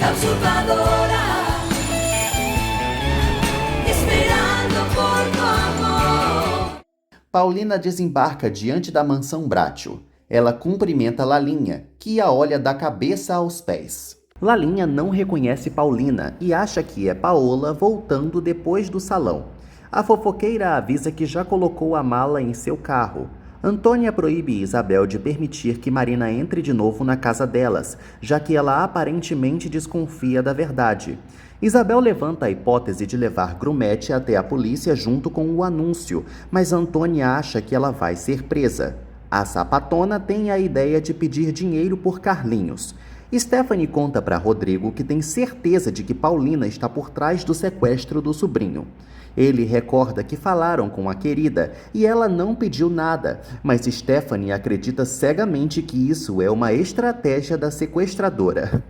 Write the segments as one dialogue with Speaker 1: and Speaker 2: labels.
Speaker 1: la usurpadora, esperando por tu amor.
Speaker 2: Paulina desembarca diante da mansão Brátil. Ela cumprimenta Lalinha, que a olha da cabeça aos pés. Lalinha não reconhece Paulina e acha que é Paola voltando depois do salão. A fofoqueira avisa que já colocou a mala em seu carro. Antônia proíbe Isabel de permitir que Marina entre de novo na casa delas, já que ela aparentemente desconfia da verdade. Isabel levanta a hipótese de levar Grumete até a polícia junto com o anúncio, mas Antônia acha que ela vai ser presa. A sapatona tem a ideia de pedir dinheiro por Carlinhos. Stephanie conta para Rodrigo que tem certeza de que Paulina está por trás do sequestro do sobrinho. Ele recorda que falaram com a querida e ela não pediu nada, mas Stephanie acredita cegamente que isso é uma estratégia da sequestradora.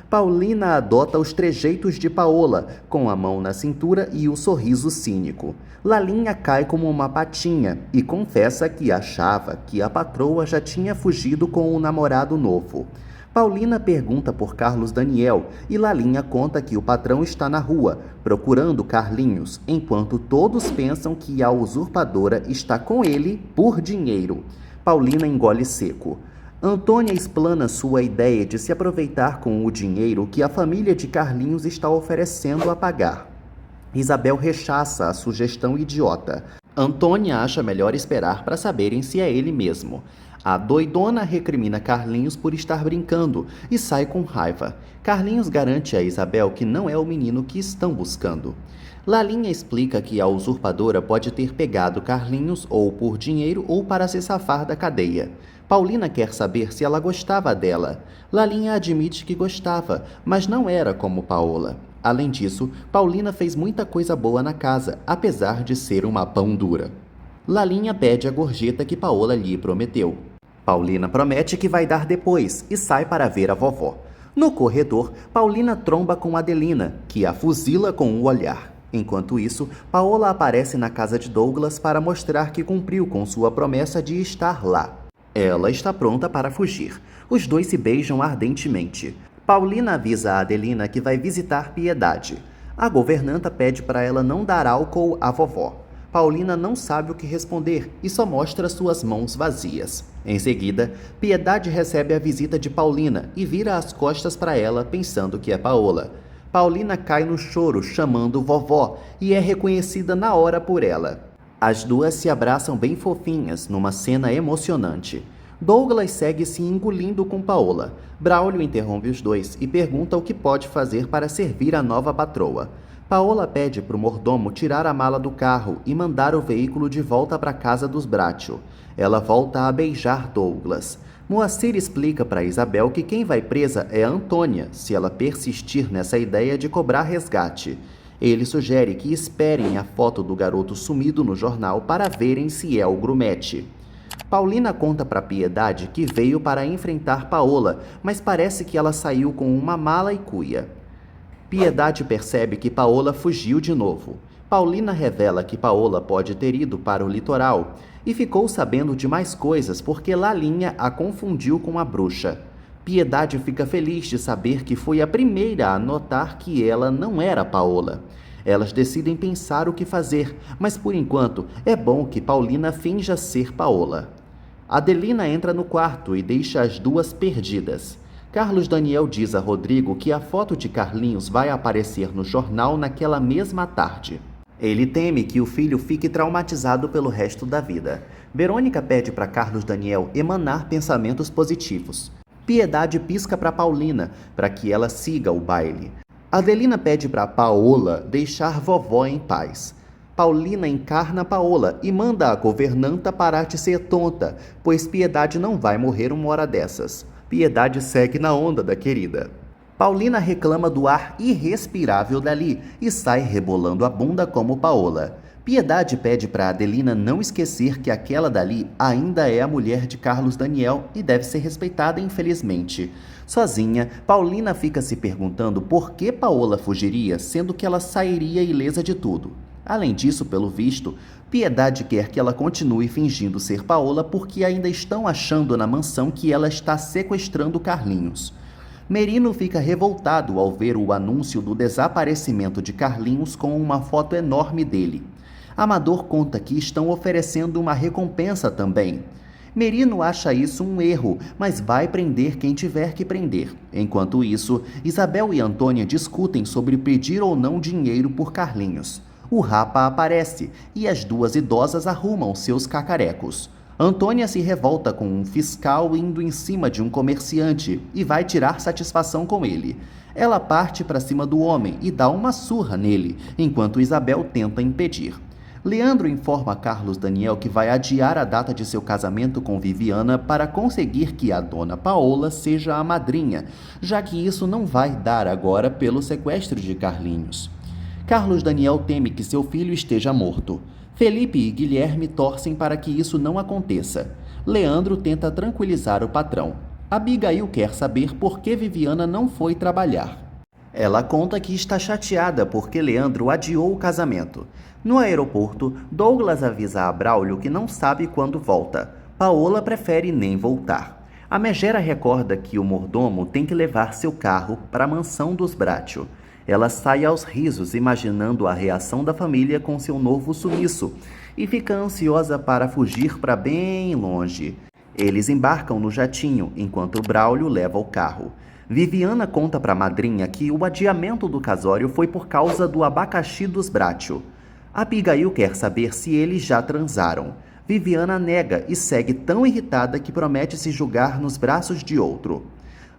Speaker 2: Paulina adota os trejeitos de Paola, com a mão na cintura e o sorriso cínico. Lalinha cai como uma patinha e confessa que achava que a patroa já tinha fugido com o namorado novo. Paulina pergunta por Carlos Daniel e Lalinha conta que o patrão está na rua, procurando Carlinhos, enquanto todos pensam que a usurpadora está com ele por dinheiro. Paulina engole seco. Antônia explana sua ideia de se aproveitar com o dinheiro que a família de Carlinhos está oferecendo a pagar. Isabel rechaça a sugestão idiota. Antônia acha melhor esperar para saberem se é ele mesmo. A doidona recrimina Carlinhos por estar brincando e sai com raiva. Carlinhos garante a Isabel que não é o menino que estão buscando. Lalinha explica que a usurpadora pode ter pegado Carlinhos ou por dinheiro ou para se safar da cadeia. Paulina quer saber se ela gostava dela. Lalinha admite que gostava, mas não era como Paola. Além disso, Paulina fez muita coisa boa na casa, apesar de ser uma pão dura. Lalinha pede a gorjeta que Paola lhe prometeu. Paulina promete que vai dar depois e sai para ver a vovó. No corredor, Paulina tromba com Adelina, que a fuzila com o olhar. Enquanto isso, Paola aparece na casa de Douglas para mostrar que cumpriu com sua promessa de estar lá. Ela está pronta para fugir. Os dois se beijam ardentemente. Paulina avisa a Adelina que vai visitar Piedade. A governanta pede para ela não dar álcool à vovó. Paulina não sabe o que responder e só mostra suas mãos vazias. Em seguida, Piedade recebe a visita de Paulina e vira as costas para ela, pensando que é Paola. Paulina cai no choro, chamando vovó, e é reconhecida na hora por ela. As duas se abraçam bem fofinhas, numa cena emocionante. Douglas segue se engolindo com Paola. Braulio interrompe os dois e pergunta o que pode fazer para servir a nova patroa. Paola pede para o mordomo tirar a mala do carro e mandar o veículo de volta para a casa dos Brátil. Ela volta a beijar Douglas. Moacir explica para Isabel que quem vai presa é a Antônia, se ela persistir nessa ideia de cobrar resgate. Ele sugere que esperem a foto do garoto sumido no jornal para verem se é o Grumete. Paulina conta para Piedade que veio para enfrentar Paola, mas parece que ela saiu com uma mala e cuia. Piedade percebe que Paola fugiu de novo. Paulina revela que Paola pode ter ido para o litoral e ficou sabendo de mais coisas porque Lalinha a confundiu com a bruxa. Piedade fica feliz de saber que foi a primeira a notar que ela não era Paola. Elas decidem pensar o que fazer, mas por enquanto é bom que Paulina finja ser Paola. Adelina entra no quarto e deixa as duas perdidas. Carlos Daniel diz a Rodrigo que a foto de Carlinhos vai aparecer no jornal naquela mesma tarde. Ele teme que o filho fique traumatizado pelo resto da vida. Verônica pede para Carlos Daniel emanar pensamentos positivos. Piedade pisca para Paulina, para que ela siga o baile. Adelina pede para Paola deixar vovó em paz. Paulina encarna Paola e manda a governanta parar de ser tonta, pois Piedade não vai morrer uma hora dessas. Piedade segue na onda da querida. Paulina reclama do ar irrespirável dali e sai rebolando a bunda como Paola. Piedade pede para Adelina não esquecer que aquela dali ainda é a mulher de Carlos Daniel e deve ser respeitada, infelizmente. Sozinha, Paulina fica se perguntando por que Paola fugiria, sendo que ela sairia ilesa de tudo. Além disso, pelo visto, Piedade quer que ela continue fingindo ser Paola porque ainda estão achando na mansão que ela está sequestrando Carlinhos. Merino fica revoltado ao ver o anúncio do desaparecimento de Carlinhos com uma foto enorme dele. Amador conta que estão oferecendo uma recompensa também. Merino acha isso um erro, mas vai prender quem tiver que prender. Enquanto isso, Isabel e Antônia discutem sobre pedir ou não dinheiro por Carlinhos. O Rapa aparece e as duas idosas arrumam seus cacarecos. Antônia se revolta com um fiscal indo em cima de um comerciante e vai tirar satisfação com ele. Ela parte para cima do homem e dá uma surra nele, enquanto Isabel tenta impedir. Leandro informa Carlos Daniel que vai adiar a data de seu casamento com Viviana para conseguir que a dona Paola seja a madrinha, já que isso não vai dar agora pelo sequestro de Carlinhos. Carlos Daniel teme que seu filho esteja morto. Felipe e Guilherme torcem para que isso não aconteça. Leandro tenta tranquilizar o patrão. Abigail quer saber por que Viviana não foi trabalhar. Ela conta que está chateada porque Leandro adiou o casamento. No aeroporto, Douglas avisa a Braulio que não sabe quando volta. Paola prefere nem voltar. A megera recorda que o mordomo tem que levar seu carro para a mansão dos Bracho. Ela sai aos risos imaginando a reação da família com seu novo sumiço e fica ansiosa para fugir para bem longe. Eles embarcam no jatinho enquanto Braulio leva o carro. Viviana conta para a madrinha que o adiamento do casório foi por causa do abacaxi dos Bracho. Abigail quer saber se eles já transaram. Viviana nega e segue tão irritada que promete se julgar nos braços de outro.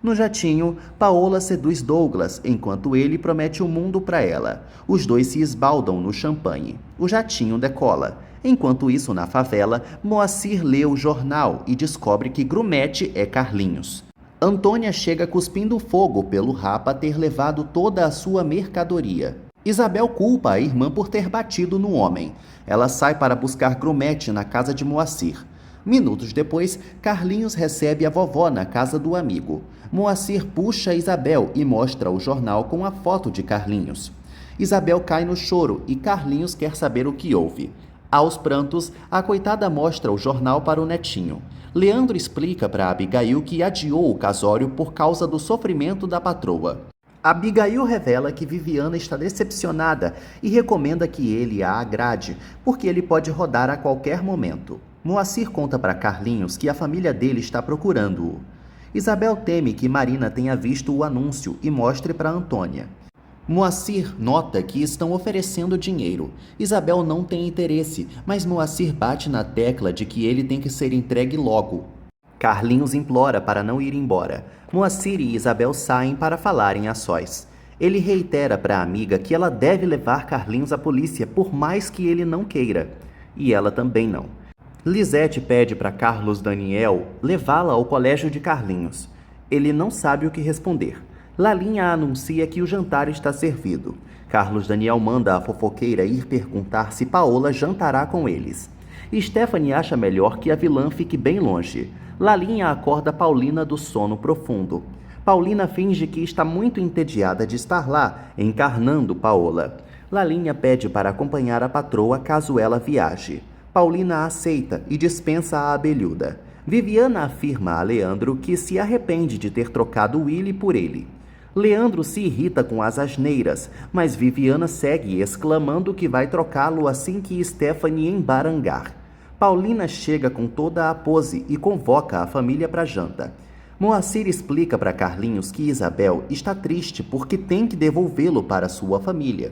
Speaker 2: No jatinho, Paola seduz Douglas, enquanto ele promete o mundo para ela. Os dois se esbaldam no champanhe. O jatinho decola. Enquanto isso, na favela, Moacir lê o jornal e descobre que Grumete é Carlinhos. Antônia chega cuspindo fogo pelo Rapa ter levado toda a sua mercadoria. Isabel culpa a irmã por ter batido no homem. Ela sai para buscar Grumete na casa de Moacir. Minutos depois, Carlinhos recebe a vovó na casa do amigo. Moacir puxa Isabel e mostra o jornal com a foto de Carlinhos. Isabel cai no choro e Carlinhos quer saber o que houve. Aos prantos, a coitada mostra o jornal para o netinho. Leandro explica para Abigail que adiou o casório por causa do sofrimento da patroa. Abigail revela que Viviana está decepcionada e recomenda que ele a agrade, porque ele pode rodar a qualquer momento. Moacir conta para Carlinhos que a família dele está procurando-o. Isabel teme que Marina tenha visto o anúncio e mostre para Antônia. Moacir nota que estão oferecendo dinheiro. Isabel não tem interesse, mas Moacir bate na tecla de que ele tem que ser entregue logo. Carlinhos implora para não ir embora. Moacir e Isabel saem para falarem a sós. Ele reitera para a amiga que ela deve levar Carlinhos à polícia por mais que ele não queira. E ela também não. Lisete pede para Carlos Daniel levá-la ao colégio de Carlinhos. Ele não sabe o que responder. Lalinha anuncia que o jantar está servido. Carlos Daniel manda a fofoqueira ir perguntar se Paola jantará com eles. Stephanie acha melhor que a vilã fique bem longe. Lalinha acorda Paulina do sono profundo. Paulina finge que está muito entediada de estar lá, encarnando Paola. Lalinha pede para acompanhar a patroa caso ela viaje. Paulina aceita e dispensa a abelhuda. Viviana afirma a Leandro que se arrepende de ter trocado Willy por ele. Leandro se irrita com as asneiras, mas Viviana segue exclamando que vai trocá-lo assim que Stephanie embarangar. Paulina chega com toda a pose e convoca a família para janta. Moacir explica para Carlinhos que Isabel está triste porque tem que devolvê-lo para sua família.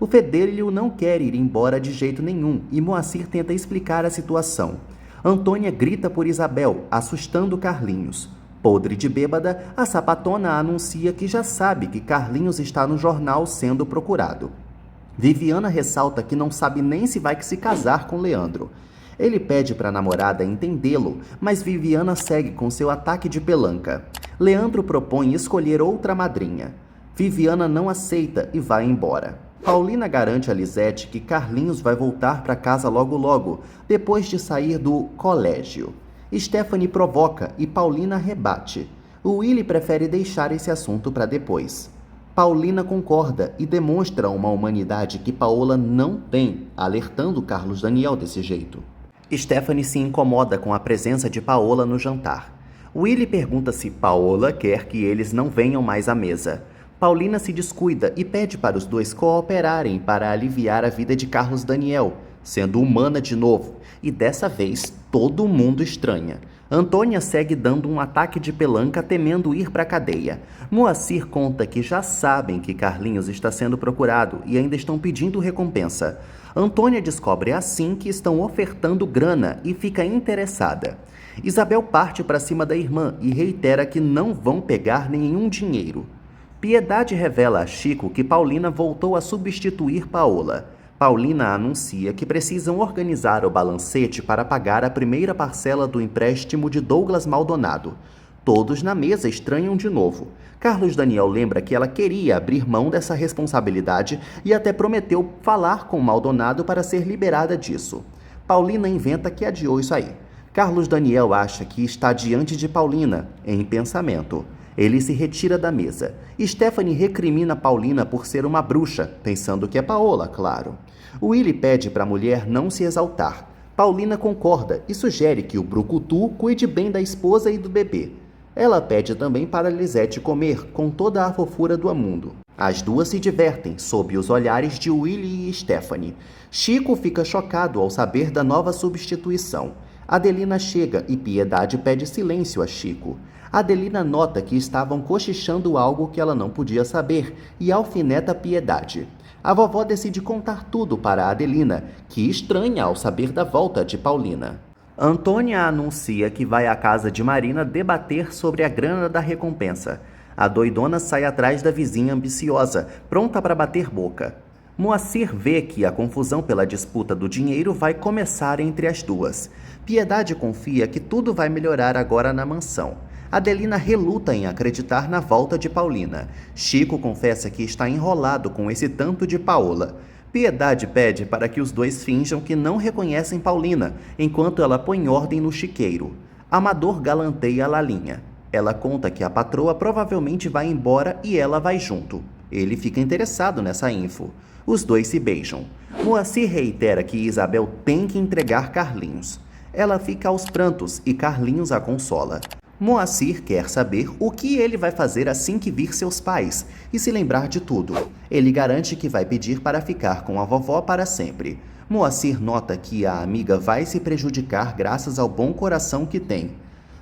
Speaker 2: O fedelho não quer ir embora de jeito nenhum e Moacir tenta explicar a situação. Antônia grita por Isabel, assustando Carlinhos. Podre de bêbada, a sapatona anuncia que já sabe que Carlinhos está no jornal sendo procurado. Viviana ressalta que não sabe nem se vai se casar com Leandro. Ele pede para a namorada entendê-lo, mas Viviana segue com seu ataque de pelanca. Leandro propõe escolher outra madrinha. Viviana não aceita e vai embora. Paulina garante a Lisete que Carlinhos vai voltar para casa logo, depois de sair do colégio. Stephanie provoca e Paulina rebate. O Willy prefere deixar esse assunto para depois. Paulina concorda e demonstra uma humanidade que Paola não tem, alertando Carlos Daniel desse jeito. Stephanie se incomoda com a presença de Paola no jantar. Willy pergunta se Paola quer que eles não venham mais à mesa. Paulina se descuida e pede para os dois cooperarem para aliviar a vida de Carlos Daniel, sendo humana de novo, e dessa vez todo mundo estranha. Antônia segue dando um ataque de pelanca temendo ir para a cadeia. Moacir conta que já sabem que Carlinhos está sendo procurado e ainda estão pedindo recompensa. Antônia descobre assim que estão ofertando grana e fica interessada. Isabel parte para cima da irmã e reitera que não vão pegar nenhum dinheiro. Piedade revela a Chico que Paulina voltou a substituir Paola. Paulina anuncia que precisam organizar o balancete para pagar a primeira parcela do empréstimo de Douglas Maldonado. Todos na mesa estranham de novo. Carlos Daniel lembra que ela queria abrir mão dessa responsabilidade e até prometeu falar com Maldonado para ser liberada disso. Paulina inventa que adiou isso aí. Carlos Daniel acha que está diante de Paulina, em pensamento. Ele se retira da mesa. Stephanie recrimina Paulina por ser uma bruxa, pensando que é Paola, claro. Willy pede para a mulher não se exaltar. Paulina concorda e sugere que o brucutu cuide bem da esposa e do bebê. Ela pede também para Lisete comer, com toda a fofura do mundo. As duas se divertem, sob os olhares de Willy e Stephanie. Chico fica chocado ao saber da nova substituição. Adelina chega e Piedade pede silêncio a Chico. Adelina nota que estavam cochichando algo que ela não podia saber e alfineta Piedade. A vovó decide contar tudo para Adelina, que estranha ao saber da volta de Paulina. Antônia anuncia que vai à casa de Marina debater sobre a grana da recompensa. A doidona sai atrás da vizinha ambiciosa, pronta para bater boca. Moacir vê que a confusão pela disputa do dinheiro vai começar entre as duas. Piedade confia que tudo vai melhorar agora na mansão. Adelina reluta em acreditar na volta de Paulina. Chico confessa que está enrolado com esse tanto de Paola. Piedade pede para que os dois finjam que não reconhecem Paulina, enquanto ela põe ordem no chiqueiro. Amador galanteia Lalinha. Ela conta que a patroa provavelmente vai embora e ela vai junto. Ele fica interessado nessa info. Os dois se beijam. Moacir reitera que Isabel tem que entregar Carlinhos. Ela fica aos prantos e Carlinhos a consola. Moacir quer saber o que ele vai fazer assim que vir seus pais e se lembrar de tudo. Ele garante que vai pedir para ficar com a vovó para sempre. Moacir nota que a amiga vai se prejudicar graças ao bom coração que tem.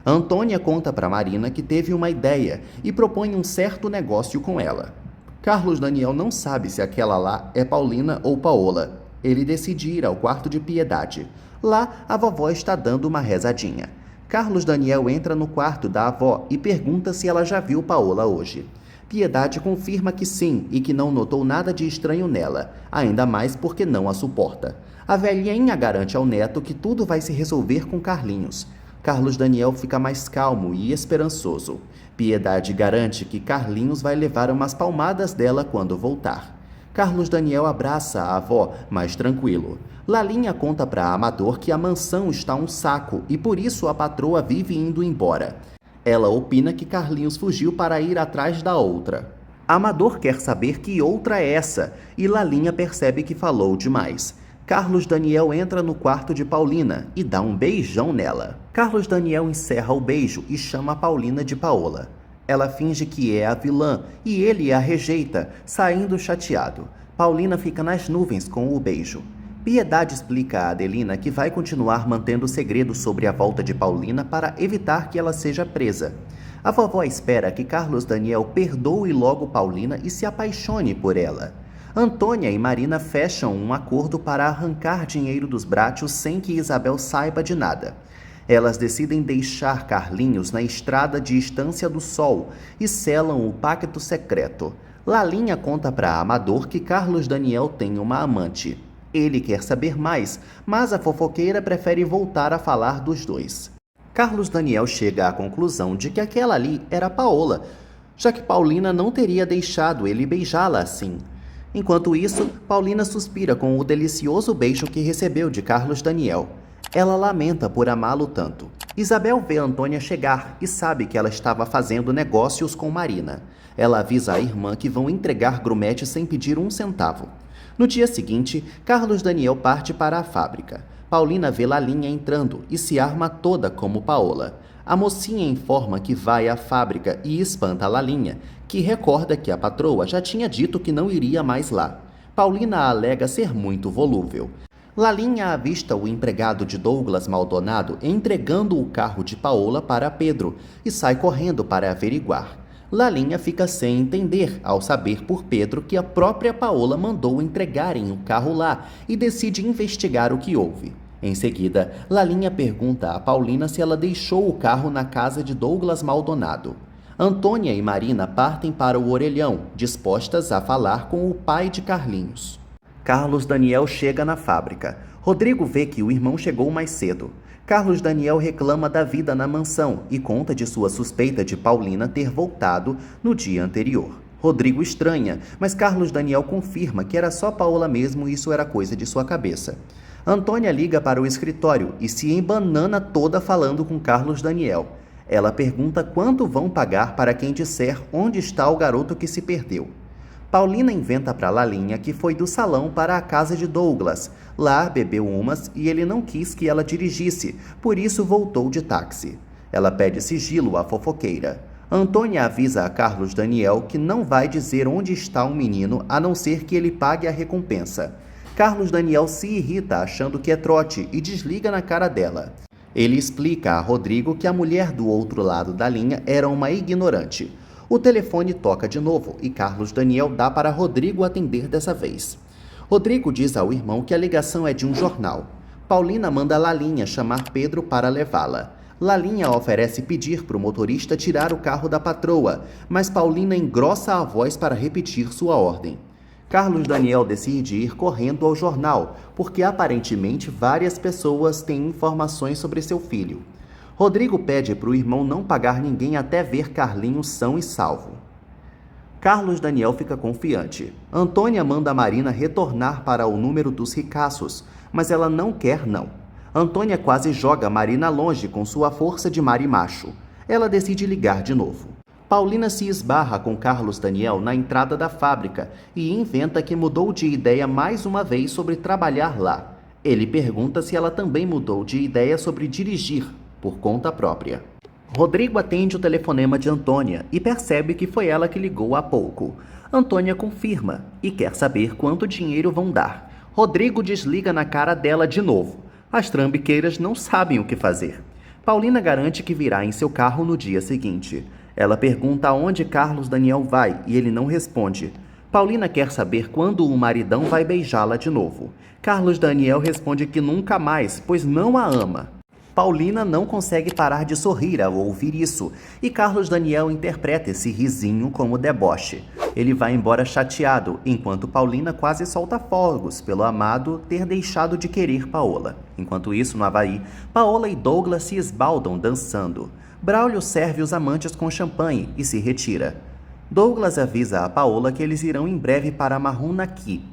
Speaker 2: Antônia conta para Marina que teve uma ideia e propõe um certo negócio com ela. Carlos Daniel não sabe se aquela lá é Paulina ou Paola. Ele decide ir ao quarto de Piedade. Lá, a vovó está dando uma rezadinha. Carlos Daniel entra no quarto da avó e pergunta se ela já viu Paola hoje. Piedade confirma que sim e que não notou nada de estranho nela, ainda mais porque não a suporta. A velhinha garante ao neto que tudo vai se resolver com Carlinhos. Carlos Daniel fica mais calmo e esperançoso. Piedade garante que Carlinhos vai levar umas palmadas dela quando voltar. Carlos Daniel abraça a avó, mais tranquilo. Lalinha conta para Amador que a mansão está um saco e por isso a patroa vive indo embora. Ela opina que Carlinhos fugiu para ir atrás da outra. Amador quer saber que outra é essa e Lalinha percebe que falou demais. Carlos Daniel entra no quarto de Paulina e dá um beijão nela. Carlos Daniel encerra o beijo e chama a Paulina de Paola. Ela finge que é a vilã e ele a rejeita, saindo chateado. Paulina fica nas nuvens com o beijo. Piedade explica a Adelina que vai continuar mantendo o segredo sobre a volta de Paulina para evitar que ela seja presa. A vovó espera que Carlos Daniel perdoe logo Paulina e se apaixone por ela. Antônia e Marina fecham um acordo para arrancar dinheiro dos Brátios sem que Isabel saiba de nada. Elas decidem deixar Carlinhos na estrada de Estância do Sol e selam o pacto secreto. Lalinha conta para Amador que Carlos Daniel tem uma amante. Ele quer saber mais, mas a fofoqueira prefere voltar a falar dos dois. Carlos Daniel chega à conclusão de que aquela ali era Paola, já que Paulina não teria deixado ele beijá-la assim. Enquanto isso, Paulina suspira com o delicioso beijo que recebeu de Carlos Daniel. Ela lamenta por amá-lo tanto. Isabel vê Antônia chegar e sabe que ela estava fazendo negócios com Marina. Ela avisa a irmã que vão entregar grumete sem pedir um centavo. No dia seguinte, Carlos Daniel parte para a fábrica. Paulina vê Lalinha entrando e se arma toda como Paola. A mocinha informa que vai à fábrica e espanta a Lalinha, que recorda que a patroa já tinha dito que não iria mais lá. Paulina alega ser muito volúvel. Lalinha avista o empregado de Douglas Maldonado entregando o carro de Paola para Pedro e sai correndo para averiguar. Lalinha fica sem entender ao saber por Pedro que a própria Paola mandou entregarem o carro lá e decide investigar o que houve. Em seguida, Lalinha pergunta a Paulina se ela deixou o carro na casa de Douglas Maldonado. Antônia e Marina partem para o orelhão, dispostas a falar com o pai de Carlinhos. Carlos Daniel chega na fábrica. Rodrigo vê que o irmão chegou mais cedo. Carlos Daniel reclama da vida na mansão e conta de sua suspeita de Paulina ter voltado no dia anterior. Rodrigo estranha, mas Carlos Daniel confirma que era só Paola mesmo e isso era coisa de sua cabeça. Antônia liga para o escritório e se embanana toda falando com Carlos Daniel. Ela pergunta quanto vão pagar para quem disser onde está o garoto que se perdeu. Paulina inventa para Lalinha que foi do salão para a casa de Douglas. Lá bebeu umas e ele não quis que ela dirigisse, por isso voltou de táxi. Ela pede sigilo à fofoqueira. Antônia avisa a Carlos Daniel que não vai dizer onde está o menino a não ser que ele pague a recompensa. Carlos Daniel se irrita achando que é trote e desliga na cara dela. Ele explica a Rodrigo que a mulher do outro lado da linha era uma ignorante. O telefone toca de novo e Carlos Daniel dá para Rodrigo atender dessa vez. Rodrigo diz ao irmão que a ligação é de um jornal. Paulina manda Lalinha chamar Pedro para levá-la. Lalinha oferece pedir para o motorista tirar o carro da patroa, mas Paulina engrossa a voz para repetir sua ordem. Carlos Daniel decide ir correndo ao jornal, porque aparentemente várias pessoas têm informações sobre seu filho. Rodrigo pede para o irmão não pagar ninguém até ver Carlinhos são e salvo. Carlos Daniel fica confiante. Antônia manda Marina retornar para o número dos ricaços, mas ela não quer não. Antônia quase joga Marina longe com sua força de marimacho. Ela decide ligar de novo. Paulina se esbarra com Carlos Daniel na entrada da fábrica e inventa que mudou de ideia mais uma vez sobre trabalhar lá. Ele pergunta se ela também mudou de ideia sobre dirigir, por conta própria. Rodrigo atende o telefonema de Antônia e percebe que foi ela que ligou há pouco. Antônia confirma e quer saber quanto dinheiro vão dar. Rodrigo desliga na cara dela de novo. As trambiqueiras não sabem o que fazer. Paulina garante que virá em seu carro no dia seguinte. Ela pergunta aonde Carlos Daniel vai e ele não responde. Paulina quer saber quando o maridão vai beijá-la de novo. Carlos Daniel responde que nunca mais, pois não a ama. Paulina não consegue parar de sorrir ao ouvir isso, e Carlos Daniel interpreta esse risinho como deboche. Ele vai embora chateado, enquanto Paulina quase solta fogos pelo amado ter deixado de querer Paola. Enquanto isso, no Havaí, Paola e Douglas se esbaldam dançando. Braulio serve os amantes com champanhe e se retira. Douglas avisa a Paola que eles irão em breve para Marunaqui.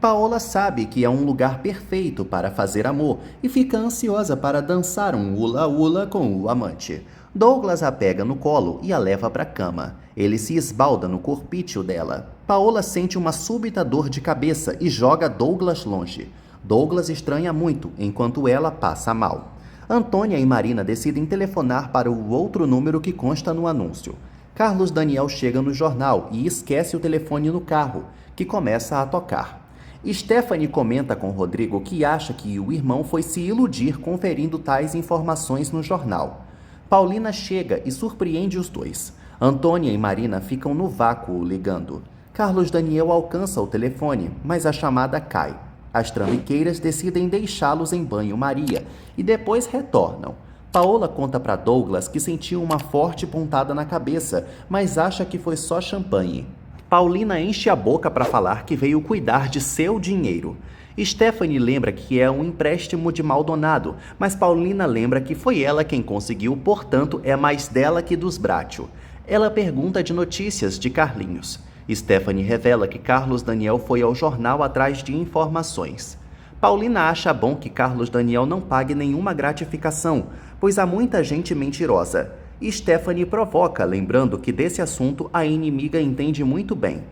Speaker 2: Paola sabe que é um lugar perfeito para fazer amor e fica ansiosa para dançar um hula-hula com o amante. Douglas a pega no colo e a leva para a cama. Ele se esbalda no corpício dela. Paola sente uma súbita dor de cabeça e joga Douglas longe. Douglas estranha muito, enquanto ela passa mal. Antônia e Marina decidem telefonar para o outro número que consta no anúncio. Carlos Daniel chega no jornal e esquece o telefone no carro, que começa a tocar. Stephanie comenta com Rodrigo que acha que o irmão foi se iludir conferindo tais informações no jornal. Paulina chega e surpreende os dois. Antônia e Marina ficam no vácuo ligando. Carlos Daniel alcança o telefone, mas a chamada cai. As trambiqueiras decidem deixá-los em banho-maria e depois retornam. Paola conta para Douglas que sentiu uma forte pontada na cabeça, mas acha que foi só champanhe. Paulina enche a boca para falar que veio cuidar de seu dinheiro. Stephanie lembra que é um empréstimo de Maldonado, mas Paulina lembra que foi ela quem conseguiu, portanto é mais dela que dos Bracho. Ela pergunta de notícias de Carlinhos. Stephanie revela que Carlos Daniel foi ao jornal atrás de informações. Paulina acha bom que Carlos Daniel não pague nenhuma gratificação, pois há muita gente mentirosa. Stephanie provoca, lembrando que desse assunto a inimiga entende muito bem.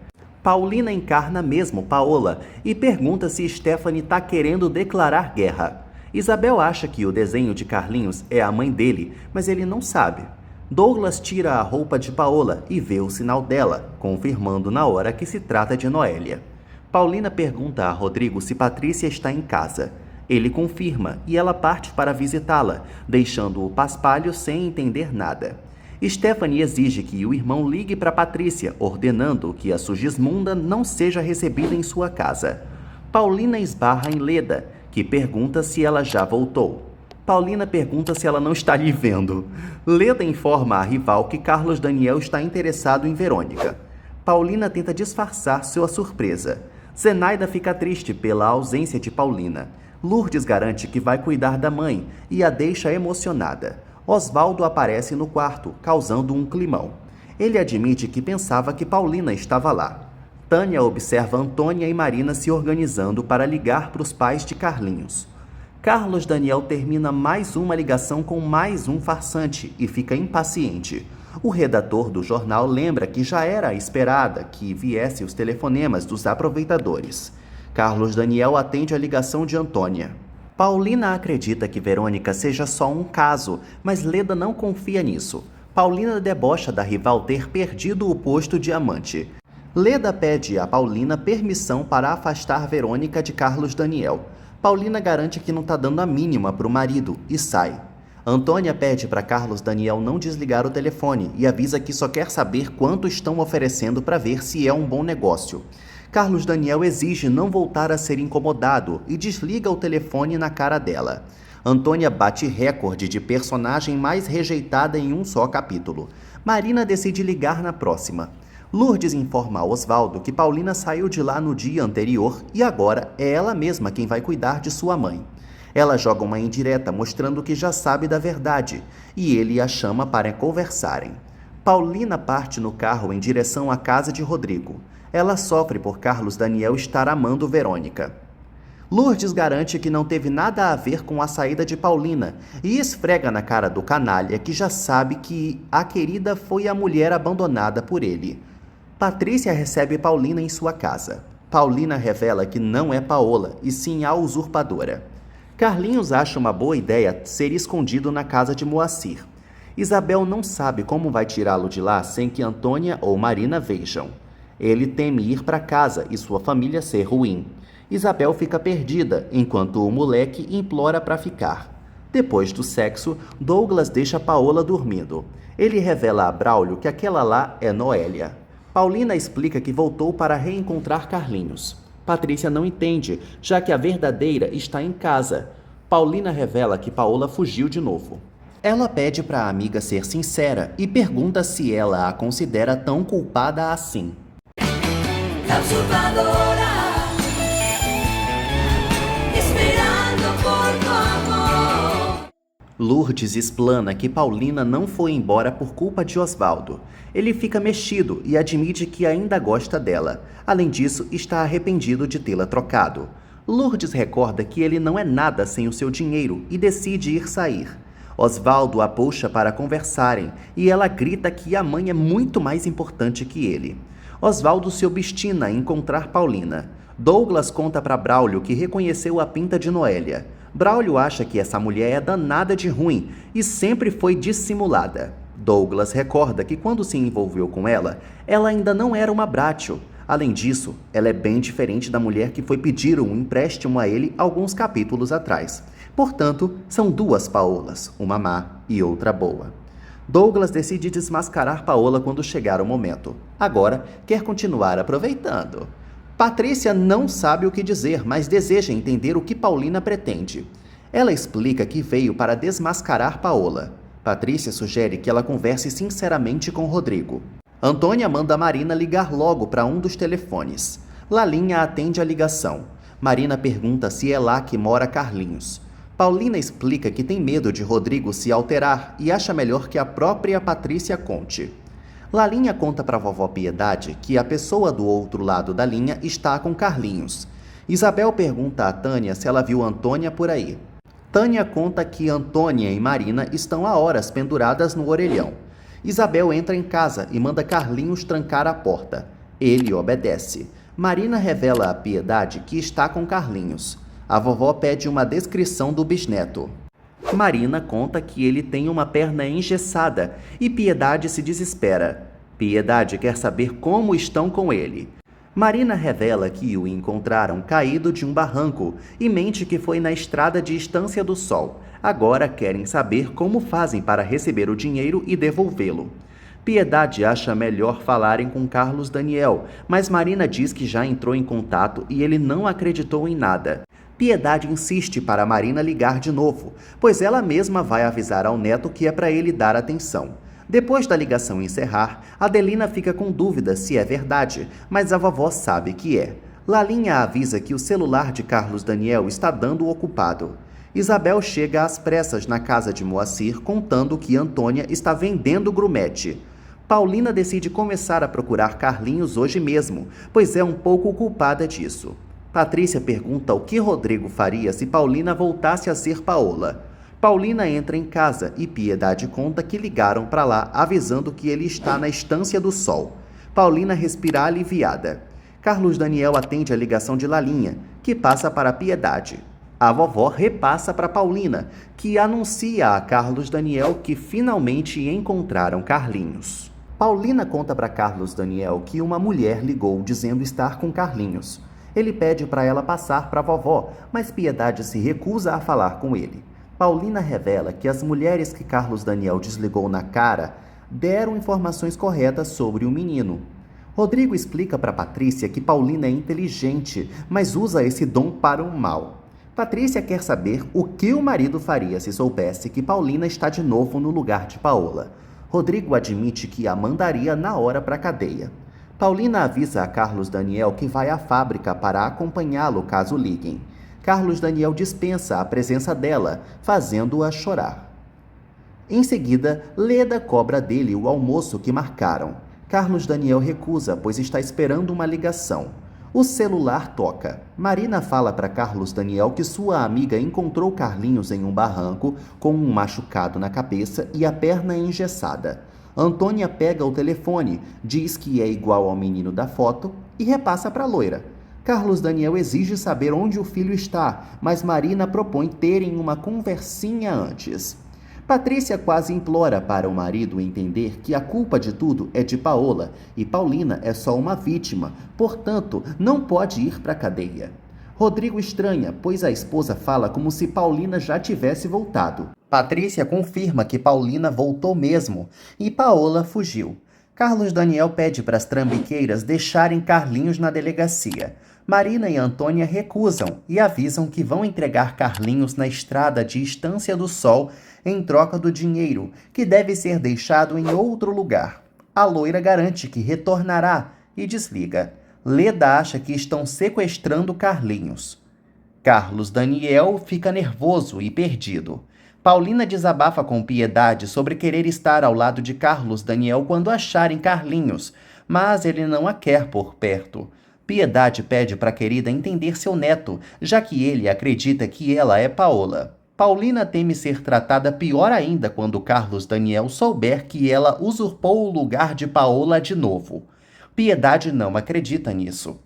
Speaker 2: Paulina encarna mesmo Paola e pergunta se Stephanie está querendo declarar guerra. Isabel acha que o desenho de Carlinhos é a mãe dele, mas ele não sabe. Douglas tira a roupa de Paola e vê o sinal dela, confirmando na hora que se trata de Noélia. Paulina pergunta a Rodrigo se Patrícia está em casa. Ele confirma e ela parte para visitá-la, deixando o paspalho sem entender nada. Stephanie exige que o irmão ligue para Patrícia, ordenando que a Sugismunda não seja recebida em sua casa. Paulina esbarra em Leda, que pergunta se ela já voltou. Paulina pergunta se ela não está lhe vendo. Leda informa a rival que Carlos Daniel está interessado em Verônica. Paulina tenta disfarçar sua surpresa. Zenaida fica triste pela ausência de Paulina. Lourdes garante que vai cuidar da mãe e a deixa emocionada. Osvaldo aparece no quarto, causando um climão. Ele admite que pensava que Paulina estava lá. Tânia observa Antônia e Marina se organizando para ligar para os pais de Carlinhos. Carlos Daniel termina mais uma ligação com mais um farsante e fica impaciente. O redator do jornal lembra que já era esperada que viesse os telefonemas dos aproveitadores. Carlos Daniel atende a ligação de Antônia. Paulina acredita que Verônica seja só um caso, mas Leda não confia nisso. Paulina debocha da rival ter perdido o posto de amante. Leda pede a Paulina permissão para afastar Verônica de Carlos Daniel. Paulina garante que não está dando a mínima para o marido e sai. Antônia pede para Carlos Daniel não desligar o telefone e avisa que só quer saber quanto estão oferecendo para ver se é um bom negócio. Carlos Daniel exige não voltar a ser incomodado e desliga o telefone na cara dela. Antônia bate recorde de personagem mais rejeitada em um só capítulo. Marina decide ligar na próxima. Lourdes informa a Osvaldo que Paulina saiu de lá no dia anterior e agora é ela mesma quem vai cuidar de sua mãe. Ela joga uma indireta mostrando que já sabe da verdade e ele a chama para conversarem. Paulina parte no carro em direção à casa de Rodrigo. Ela sofre por Carlos Daniel estar amando Verônica. Lourdes garante que não teve nada a ver com a saída de Paulina e esfrega na cara do canalha que já sabe que a querida foi a mulher abandonada por ele. Patrícia recebe Paulina em sua casa. Paulina revela que não é Paola, e sim a usurpadora. Carlinhos acha uma boa ideia ser escondido na casa de Moacir. Isabel não sabe como vai tirá-lo de lá sem que Antônia ou Marina vejam. Ele teme ir para casa e sua família ser ruim. Isabel fica perdida, enquanto o moleque implora para ficar. Depois do sexo, Douglas deixa Paola dormindo. Ele revela a Braulio que aquela lá é Noélia. Paulina explica que voltou para reencontrar Carlinhos. Patrícia não entende, já que a verdadeira está em casa. Paulina revela que Paola fugiu de novo. Ela pede para a amiga ser sincera e pergunta se ela a considera tão culpada assim.
Speaker 1: La usurpadora, esperando por tu amor.
Speaker 2: Lourdes explana que Paulina não foi embora por culpa de Osvaldo. Ele fica mexido e admite que ainda gosta dela. Além disso, está arrependido de tê-la trocado. Lourdes recorda que ele não é nada sem o seu dinheiro e decide ir sair. Osvaldo a puxa para conversarem e ela grita que a mãe é muito mais importante que ele. Osvaldo se obstina em encontrar Paulina. Douglas conta para Braulio que reconheceu a pinta de Noélia. Braulio acha que essa mulher é danada de ruim e sempre foi dissimulada. Douglas recorda que quando se envolveu com ela, ela ainda não era uma Bratio. Além disso, ela é bem diferente da mulher que foi pedir um empréstimo a ele alguns capítulos atrás. Portanto, são duas Paolas, uma má e outra boa. Douglas decide desmascarar Paola quando chegar o momento. Agora, quer continuar aproveitando. Patrícia não sabe o que dizer, mas deseja entender o que Paulina pretende. Ela explica que veio para desmascarar Paola. Patrícia sugere que ela converse sinceramente com Rodrigo. Antônia manda Marina ligar logo para um dos telefones. Lalinha atende a ligação. Marina pergunta se é lá que mora Carlinhos. Paulina explica que tem medo de Rodrigo se alterar e acha melhor que a própria Patrícia conte. Lalinha conta para a vovó Piedade que a pessoa do outro lado da linha está com Carlinhos. Isabel pergunta a Tânia se ela viu Antônia por aí. Tânia conta que Antônia e Marina estão há horas penduradas no orelhão. Isabel entra em casa e manda Carlinhos trancar a porta. Ele obedece. Marina revela a Piedade que está com Carlinhos. A vovó pede uma descrição do bisneto. Marina conta que ele tem uma perna engessada e Piedade se desespera. Piedade quer saber como estão com ele. Marina revela que o encontraram caído de um barranco e mente que foi na estrada de Estância do Sol. Agora querem saber como fazem para receber o dinheiro e devolvê-lo. Piedade acha melhor falarem com Carlos Daniel, mas Marina diz que já entrou em contato e ele não acreditou em nada. Piedade insiste para Marina ligar de novo, pois ela mesma vai avisar ao neto que é para ele dar atenção. Depois da ligação encerrar, Adelina fica com dúvida se é verdade, mas a vovó sabe que é. Lalinha avisa que o celular de Carlos Daniel está dando ocupado. Isabel chega às pressas na casa de Moacir contando que Antônia está vendendo grumete. Paulina decide começar a procurar Carlinhos hoje mesmo, pois é um pouco culpada disso. Patrícia pergunta o que Rodrigo faria se Paulina voltasse a ser Paola. Paulina entra em casa e Piedade conta que ligaram para lá avisando que ele está na Estância do Sol. Paulina respira aliviada. Carlos Daniel atende a ligação de Lalinha, que passa para Piedade. A vovó repassa para Paulina, que anuncia a Carlos Daniel que finalmente encontraram Carlinhos. Paulina conta para Carlos Daniel que uma mulher ligou dizendo estar com Carlinhos. Ele pede para ela passar para a vovó, mas Piedade se recusa a falar com ele. Paulina revela que as mulheres que Carlos Daniel desligou na cara deram informações corretas sobre o menino. Rodrigo explica para Patrícia que Paulina é inteligente, mas usa esse dom para o mal. Patrícia quer saber o que o marido faria se soubesse que Paulina está de novo no lugar de Paola. Rodrigo admite que a mandaria na hora para a cadeia. Paulina avisa a Carlos Daniel que vai à fábrica para acompanhá-lo caso liguem. Carlos Daniel dispensa a presença dela, fazendo-a chorar. Em seguida, Leda cobra dele o almoço que marcaram. Carlos Daniel recusa, pois está esperando uma ligação. O celular toca. Marina fala para Carlos Daniel que sua amiga encontrou Carlinhos em um barranco com um machucado na cabeça e a perna engessada. Antônia pega o telefone, diz que é igual ao menino da foto e repassa para a loira. Carlos Daniel exige saber onde o filho está, mas Marina propõe terem uma conversinha antes. Patrícia quase implora para o marido entender que a culpa de tudo é de Paola e Paulina é só uma vítima, portanto, não pode ir para a cadeia. Rodrigo estranha, pois a esposa fala como se Paulina já tivesse voltado. Patrícia confirma que Paulina voltou mesmo e Paola fugiu. Carlos Daniel pede para as trambiqueiras deixarem Carlinhos na delegacia. Marina e Antônia recusam e avisam que vão entregar Carlinhos na estrada de Estância do Sol em troca do dinheiro, que deve ser deixado em outro lugar. A loira garante que retornará e desliga. Leda acha que estão sequestrando Carlinhos. Carlos Daniel fica nervoso e perdido. Paulina desabafa com Piedade sobre querer estar ao lado de Carlos Daniel quando acharem Carlinhos, mas ele não a quer por perto. Piedade pede para a querida entender seu neto, já que ele acredita que ela é Paola. Paulina teme ser tratada pior ainda quando Carlos Daniel souber que ela usurpou o lugar de Paola de novo. Piedade não acredita nisso.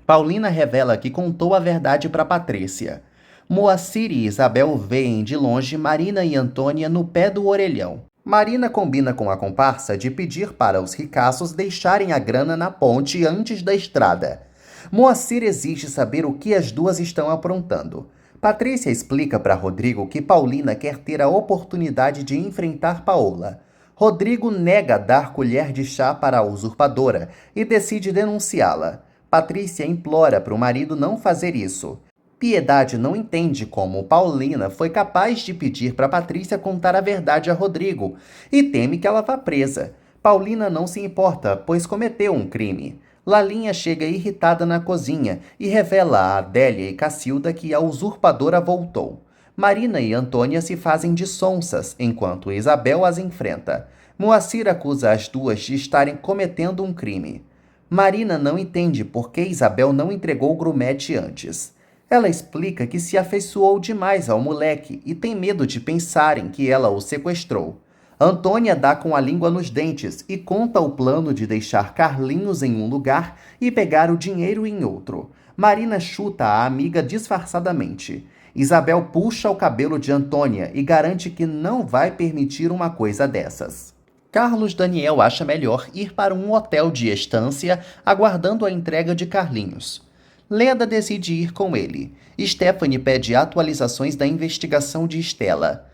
Speaker 2: Paulina revela que contou a verdade para Patrícia. Moacir e Isabel veem de longe Marina e Antônia no pé do orelhão. Marina combina com a comparsa de pedir para os ricaços deixarem a grana na ponte antes da estrada. Moacir exige saber o que as duas estão aprontando. Patrícia explica para Rodrigo que Paulina quer ter a oportunidade de enfrentar Paola. Rodrigo nega dar colher de chá para a usurpadora e decide denunciá-la. Patrícia implora para o marido não fazer isso. Piedade não entende como Paulina foi capaz de pedir para Patrícia contar a verdade a Rodrigo e teme que ela vá presa. Paulina não se importa, pois cometeu um crime. Lalinha chega irritada na cozinha e revela a Adélia e Cacilda que a usurpadora voltou. Marina e Antônia se fazem de sonsas, enquanto Isabel as enfrenta. Moacir acusa as duas de estarem cometendo um crime. Marina não entende por que Isabel não entregou o grumete antes. Ela explica que se afeiçoou demais ao moleque e tem medo de pensarem que ela o sequestrou. Antônia dá com a língua nos dentes e conta o plano de deixar Carlinhos em um lugar e pegar o dinheiro em outro. Marina chuta a amiga disfarçadamente. Isabel puxa o cabelo de Antônia e garante que não vai permitir uma coisa dessas. Carlos Daniel acha melhor ir para um hotel de estância aguardando a entrega de Carlinhos. Leda decide ir com ele. Stephanie pede atualizações da investigação de Stella.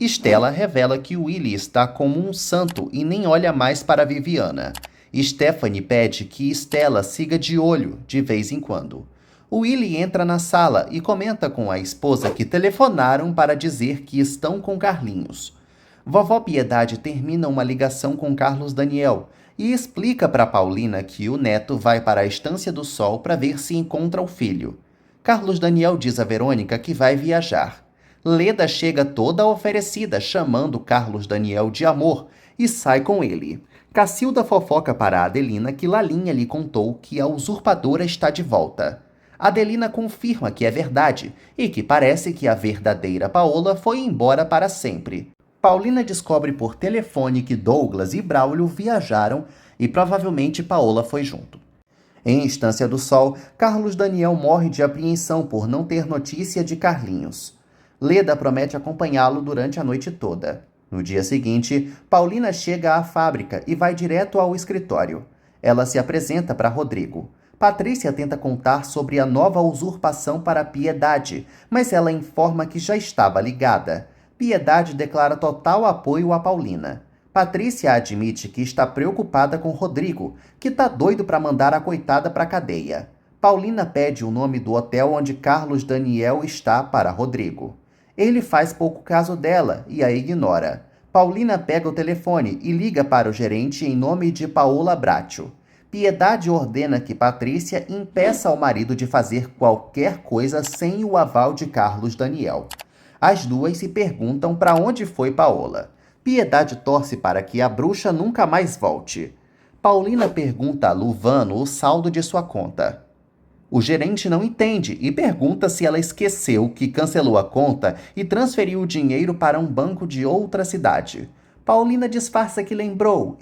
Speaker 2: Stella revela que Willie está como um santo e nem olha mais para Viviana. Stephanie pede que Stella siga de olho de vez em quando. Willie entra na sala e comenta com a esposa que telefonaram para dizer que estão com Carlinhos. Vovó Piedade termina uma ligação com Carlos Daniel e explica para Paulina que o neto vai para a Estância do Sol para ver se encontra o filho. Carlos Daniel diz a Verônica que vai viajar. Leda chega toda oferecida, chamando Carlos Daniel de amor, e sai com ele. Cacilda fofoca para Adelina que Lalinha lhe contou que a usurpadora está de volta. Adelina confirma que é verdade e que parece que a verdadeira Paola foi embora para sempre. Paulina descobre por telefone que Douglas e Braulio viajaram e provavelmente Paola foi junto. Em Estância do Sol, Carlos Daniel morre de apreensão por não ter notícia de Carlinhos. Leda promete acompanhá-lo durante a noite toda. No dia seguinte, Paulina chega à fábrica e vai direto ao escritório. Ela se apresenta para Rodrigo. Patrícia tenta contar sobre a nova usurpação para Piedade, mas ela informa que já estava ligada. Piedade declara total apoio a Paulina. Patrícia admite que está preocupada com Rodrigo, que tá doido para mandar a coitada para a cadeia. Paulina pede o nome do hotel onde Carlos Daniel está para Rodrigo. Ele faz pouco caso dela e a ignora. Paulina pega o telefone e liga para o gerente em nome de Paola Bracho. Piedade ordena que Patrícia impeça o marido de fazer qualquer coisa sem o aval de Carlos Daniel. As duas se perguntam para onde foi Paola. Piedade torce para que a bruxa nunca mais volte. Paulina pergunta a Luvano o saldo de sua conta. O gerente não entende e pergunta se ela esqueceu que cancelou a conta e transferiu o dinheiro para um banco de outra cidade. Paulina disfarça que lembrou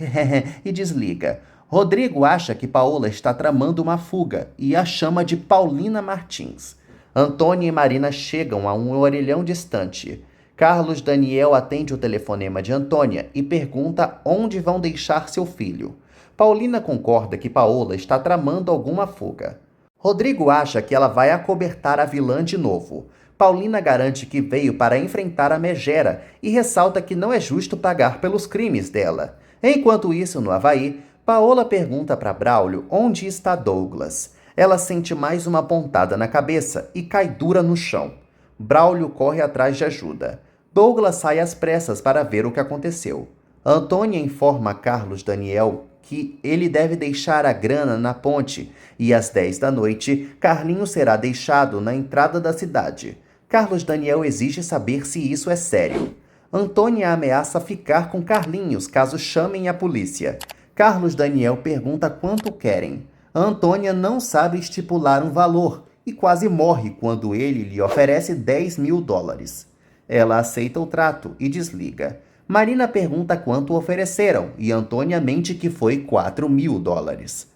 Speaker 2: e desliga. Rodrigo acha que Paola está tramando uma fuga e a chama de Paulina Martins. Antônia e Marina chegam a um orelhão distante. Carlos Daniel atende o telefonema de Antônia e pergunta onde vão deixar seu filho. Paulina concorda que Paola está tramando alguma fuga. Rodrigo acha que ela vai acobertar a vilã de novo. Paulina garante que veio para enfrentar a megera e ressalta que não é justo pagar pelos crimes dela. Enquanto isso, no Havaí, Paola pergunta para Braulio onde está Douglas. Ela sente mais uma pontada na cabeça e cai dura no chão. Braulio corre atrás de ajuda. Douglas sai às pressas para ver o que aconteceu. Antônia informa Carlos Daniel que ele deve deixar a grana na ponte e às 10 da noite, Carlinhos será deixado na entrada da cidade. Carlos Daniel exige saber se isso é sério. Antônia ameaça ficar com Carlinhos caso chamem a polícia. Carlos Daniel pergunta quanto querem. Antônia não sabe estipular um valor e quase morre quando ele lhe oferece $10.000. Ela aceita o trato e desliga. Marina pergunta quanto ofereceram e Antônia mente que foi $4.000.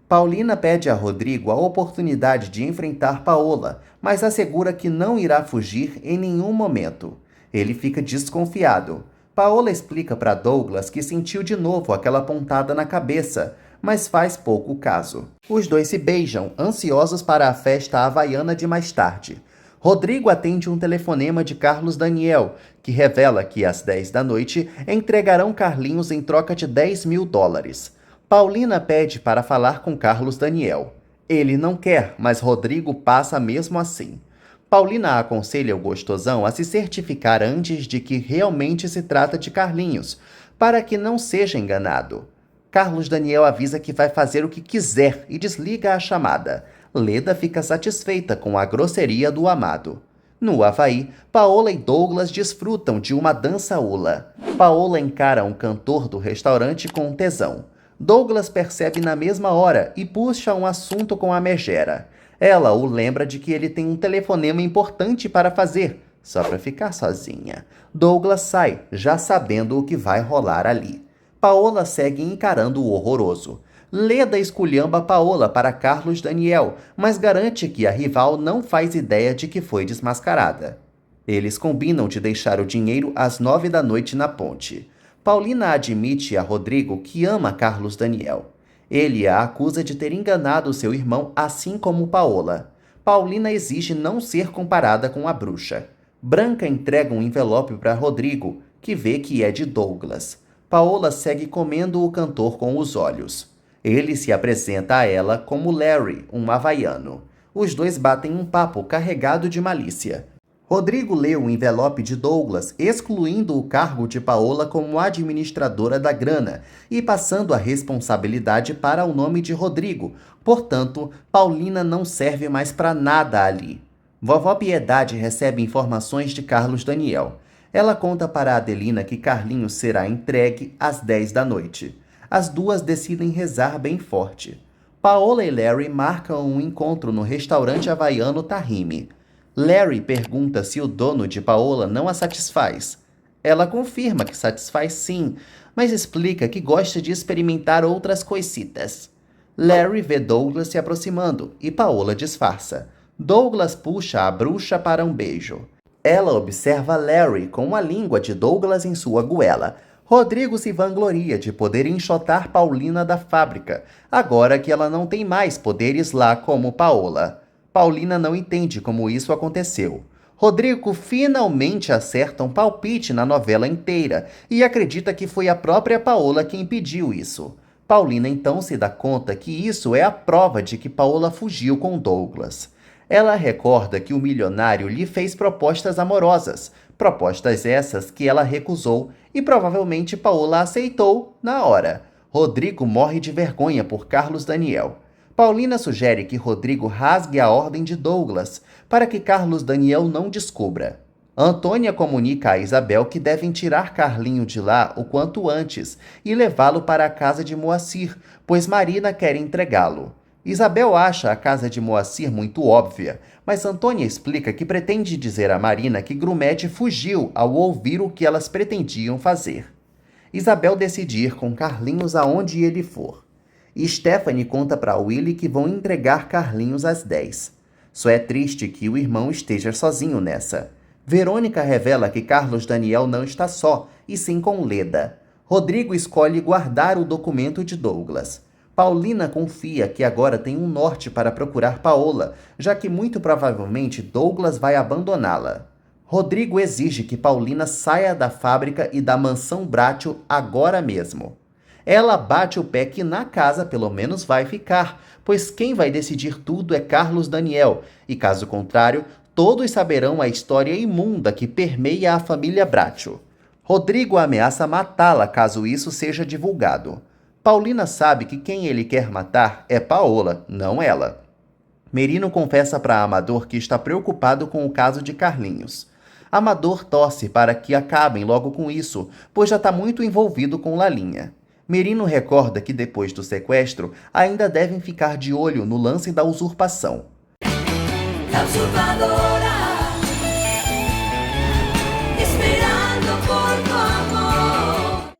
Speaker 2: Paulina pede a Rodrigo a oportunidade de enfrentar Paola, mas assegura que não irá fugir em nenhum momento. Ele fica desconfiado. Paola explica para Douglas que sentiu de novo aquela pontada na cabeça, mas faz pouco caso. Os dois se beijam, ansiosos para a festa havaiana de mais tarde. Rodrigo atende um telefonema de Carlos Daniel, que revela que às 10 da noite entregarão Carlinhos em troca de $10.000. Paulina pede para falar com Carlos Daniel. Ele não quer, mas Rodrigo passa mesmo assim. Paulina aconselha o gostosão a se certificar antes de que realmente se trata de Carlinhos, para que não seja enganado. Carlos Daniel avisa que vai fazer o que quiser e desliga a chamada. Leda fica satisfeita com a grosseria do amado. No Havaí, Paola e Douglas desfrutam de uma dança hula. Paola encara um cantor do restaurante com tesão. Douglas percebe na mesma hora e puxa um assunto com a megera. Ela o lembra de que ele tem um telefonema importante para fazer, só para ficar sozinha. Douglas sai, já sabendo o que vai rolar ali. Paola segue encarando o horroroso. Leda esculhamba Paola para Carlos Daniel, mas garante que a rival não faz ideia de que foi desmascarada. Eles combinam de deixar o dinheiro às 9 da noite na ponte. Paulina admite a Rodrigo que ama Carlos Daniel. Ele a acusa de ter enganado seu irmão, assim como Paola. Paulina exige não ser comparada com a bruxa. Branca entrega um envelope para Rodrigo, que vê que é de Douglas. Paola segue comendo o cantor com os olhos. Ele se apresenta a ela como Larry, um havaiano. Os dois batem um papo carregado de malícia. Rodrigo lê o envelope de Douglas, excluindo o cargo de Paola como administradora da grana e passando a responsabilidade para o nome de Rodrigo. Portanto, Paulina não serve mais para nada ali. Vovó Piedade recebe informações de Carlos Daniel. Ela conta para Adelina que Carlinhos será entregue às 10 da noite. As duas decidem rezar bem forte. Paola e Larry marcam um encontro no restaurante havaiano Tahimi. Larry pergunta se o dono de Paola não a satisfaz. Ela confirma que satisfaz sim, mas explica que gosta de experimentar outras coisitas. Larry vê Douglas se aproximando e Paola disfarça. Douglas puxa a bruxa para um beijo. Ela observa Larry com a língua de Douglas em sua goela. Rodrigo se vangloria de poder enxotar Paulina da fábrica, agora que ela não tem mais poderes lá como Paola. Paulina não entende como isso aconteceu. Rodrigo finalmente acerta um palpite na novela inteira e acredita que foi a própria Paola quem pediu isso. Paulina então se dá conta que isso é a prova de que Paola fugiu com Douglas. Ela recorda que o milionário lhe fez propostas amorosas, propostas essas que ela recusou e provavelmente Paola aceitou na hora. Rodrigo morre de vergonha por Carlos Daniel. Paulina sugere que Rodrigo rasgue a ordem de Douglas, para que Carlos Daniel não descubra. Antônia comunica a Isabel que devem tirar Carlinho de lá o quanto antes e levá-lo para a casa de Moacir, pois Marina quer entregá-lo. Isabel acha a casa de Moacir muito óbvia, mas Antônia explica que pretende dizer a Marina que Grumete fugiu ao ouvir o que elas pretendiam fazer. Isabel decide ir com Carlinhos aonde ele for. Stephanie conta para Willy que vão entregar Carlinhos às 10. Só é triste que o irmão esteja sozinho nessa. Verônica revela que Carlos Daniel não está só, e sim com Leda. Rodrigo escolhe guardar o documento de Douglas. Paulina confia que agora tem um norte para procurar Paola, já que muito provavelmente Douglas vai abandoná-la. Rodrigo exige que Paulina saia da fábrica e da mansão Bratio agora mesmo. Ela bate o pé que na casa pelo menos vai ficar, pois quem vai decidir tudo é Carlos Daniel, e caso contrário, todos saberão a história imunda que permeia a família Bratio. Rodrigo ameaça matá-la caso isso seja divulgado. Paulina sabe que quem ele quer matar é Paola, não ela. Merino confessa para Amador que está preocupado com o caso de Carlinhos. Amador torce para que acabem logo com isso, pois já está muito envolvido com Lalinha. Merino recorda que depois do sequestro ainda devem ficar de olho no lance da usurpação.
Speaker 1: La usurpadora, esperando por tu amor.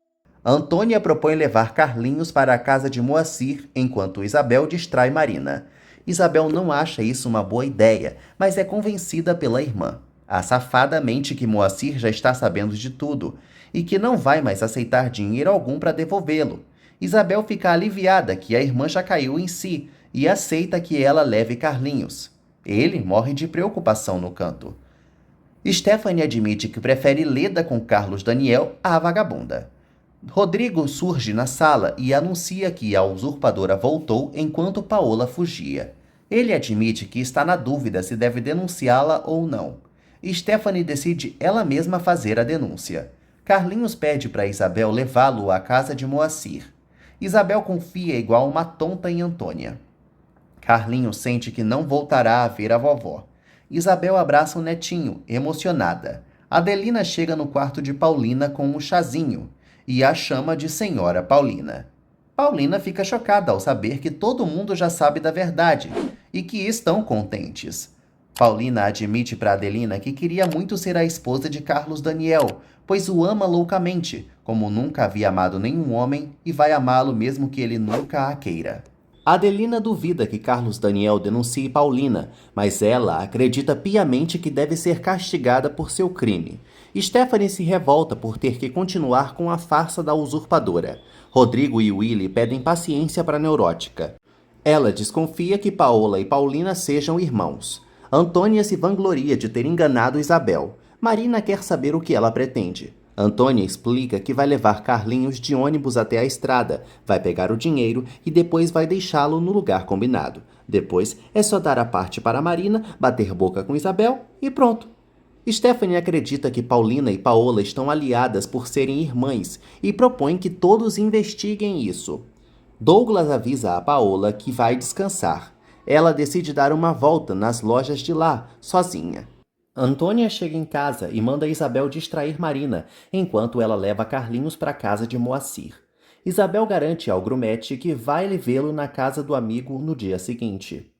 Speaker 2: Antônia propõe levar Carlinhos para a casa de Moacir, enquanto Isabel distrai Marina. Isabel não acha isso uma boa ideia, mas é convencida pela irmã. A safada mente que Moacir já está sabendo de tudo e que não vai mais aceitar dinheiro algum para devolvê-lo. Isabel fica aliviada que a irmã já caiu em si e aceita que ela leve Carlinhos. Ele morre de preocupação no canto. Stephanie admite que prefere Leda com Carlos Daniel à vagabunda. Rodrigo surge na sala e anuncia que a usurpadora voltou enquanto Paola fugia. Ele admite que está na dúvida se deve denunciá-la ou não. Stephanie decide ela mesma fazer a denúncia. Carlinhos pede para Isabel levá-lo à casa de Moacir. Isabel confia igual uma tonta em Antônia. Carlinhos sente que não voltará a ver a vovó. Isabel abraça o netinho, emocionada. Adelina chega no quarto de Paulina com um chazinho e a chama de Senhora Paulina. Paulina fica chocada ao saber que todo mundo já sabe da verdade e que estão contentes. Paulina admite para Adelina que queria muito ser a esposa de Carlos Daniel, pois o ama loucamente, como nunca havia amado nenhum homem e vai amá-lo mesmo que ele nunca a queira. Adelina duvida que Carlos Daniel denuncie Paulina, mas ela acredita piamente que deve ser castigada por seu crime. Stephanie se revolta por ter que continuar com a farsa da usurpadora. Rodrigo e Willy pedem paciência para a neurótica. Ela desconfia que Paola e Paulina sejam irmãos. Antônia se vangloria de ter enganado Isabel. Marina quer saber o que ela pretende. Antônia explica que vai levar Carlinhos de ônibus até a estrada, vai pegar o dinheiro e depois vai deixá-lo no lugar combinado. Depois é só dar a parte para Marina, bater boca com Isabel e pronto. Stephanie acredita que Paulina e Paola estão aliadas por serem irmãs e propõe que todos investiguem isso. Douglas avisa a Paola que vai descansar. Ela decide dar uma volta nas lojas de lá, sozinha. Antônia chega em casa e manda Isabel distrair Marina, enquanto ela leva Carlinhos para a casa de Moacir. Isabel garante ao grumete que vai vê-lo na casa do amigo no dia seguinte.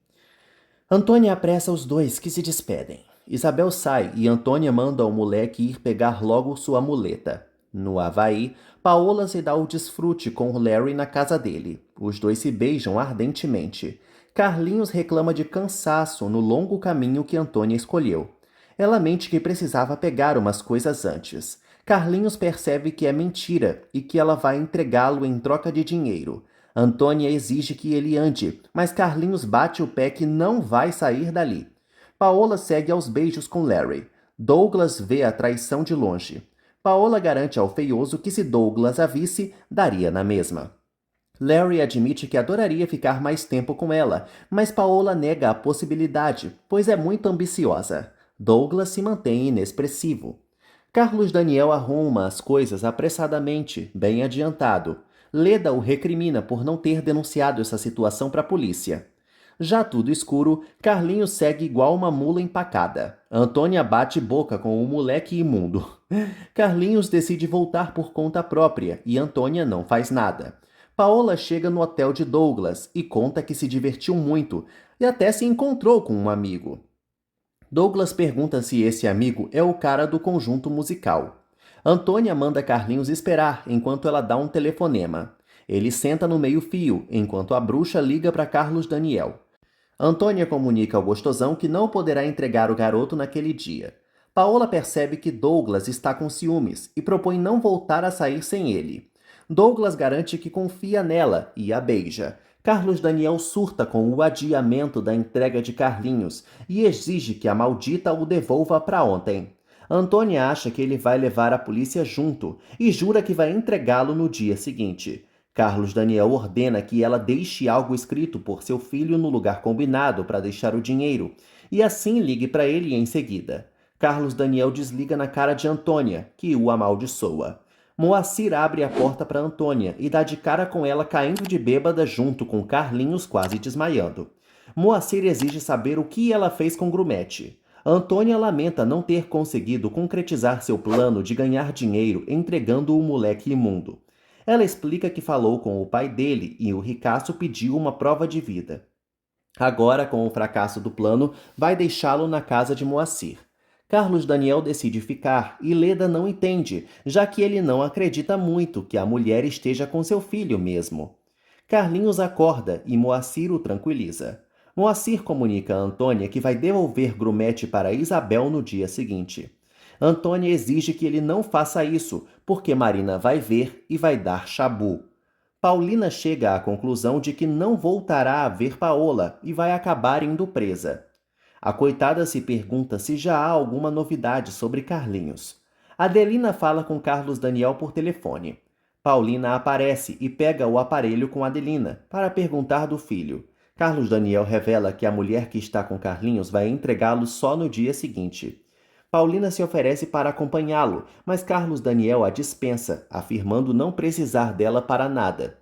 Speaker 2: Antônia apressa os dois, que se despedem. Isabel sai e Antônia manda o moleque ir pegar logo sua muleta. No Havaí, Paola se dá o desfrute com o Larry na casa dele. Os dois se beijam ardentemente. Carlinhos reclama de cansaço no longo caminho que Antônia escolheu. Ela mente que precisava pegar umas coisas antes. Carlinhos percebe que é mentira e que ela vai entregá-lo em troca de dinheiro. Antônia exige que ele ande, mas Carlinhos bate o pé que não vai sair dali. Paola segue aos beijos com Larry. Douglas vê a traição de longe. Paola garante ao feioso que se Douglas a visse, daria na mesma. Larry admite que adoraria ficar mais tempo com ela, mas Paola nega a possibilidade, pois é muito ambiciosa. Douglas se mantém inexpressivo. Carlos Daniel arruma as coisas apressadamente, bem adiantado. Leda o recrimina por não ter denunciado essa situação para a polícia. Já tudo escuro, Carlinhos segue igual uma mula empacada. Antônia bate boca com o moleque imundo. Carlinhos decide voltar por conta própria e Antônia não faz nada. Paola chega no hotel de Douglas e conta que se divertiu muito e até se encontrou com um amigo. Douglas pergunta se esse amigo é o cara do conjunto musical. Antônia manda Carlinhos esperar enquanto ela dá um telefonema. Ele senta no meio-fio, enquanto a bruxa liga para Carlos Daniel. Antônia comunica ao gostosão que não poderá entregar o garoto naquele dia. Paola percebe que Douglas está com ciúmes e propõe não voltar a sair sem ele. Douglas garante que confia nela e a beija. Carlos Daniel surta com o adiamento da entrega de Carlinhos e exige que a maldita o devolva para ontem. Antônia acha que ele vai levar a polícia junto e jura que vai entregá-lo no dia seguinte. Carlos Daniel ordena que ela deixe algo escrito por seu filho no lugar combinado para deixar o dinheiro e assim ligue para ele em seguida. Carlos Daniel desliga na cara de Antônia, que o amaldiçoa. Moacir abre a porta para Antônia e dá de cara com ela caindo de bêbada junto com Carlinhos quase desmaiando. Moacir exige saber o que ela fez com Grumete. Antônia lamenta não ter conseguido concretizar seu plano de ganhar dinheiro entregando o moleque imundo. Ela explica que falou com o pai dele e o ricaço pediu uma prova de vida. Agora, com o fracasso do plano, vai deixá-lo na casa de Moacir. Carlos Daniel decide ficar e Leda não entende, já que ele não acredita muito que a mulher esteja com seu filho mesmo. Carlinhos acorda e Moacir o tranquiliza. Moacir comunica a Antônia que vai devolver Grumete para Isabel no dia seguinte. Antônia exige que ele não faça isso, porque Marina vai ver e vai dar chabu. Paulina chega à conclusão de que não voltará a ver Paola e vai acabar indo presa. A coitada se pergunta se já há alguma novidade sobre Carlinhos. Adelina fala com Carlos Daniel por telefone. Paulina aparece e pega o aparelho com Adelina para perguntar do filho. Carlos Daniel revela que a mulher que está com Carlinhos vai entregá-lo só no dia seguinte. Paulina se oferece para acompanhá-lo, mas Carlos Daniel a dispensa, afirmando não precisar dela para nada.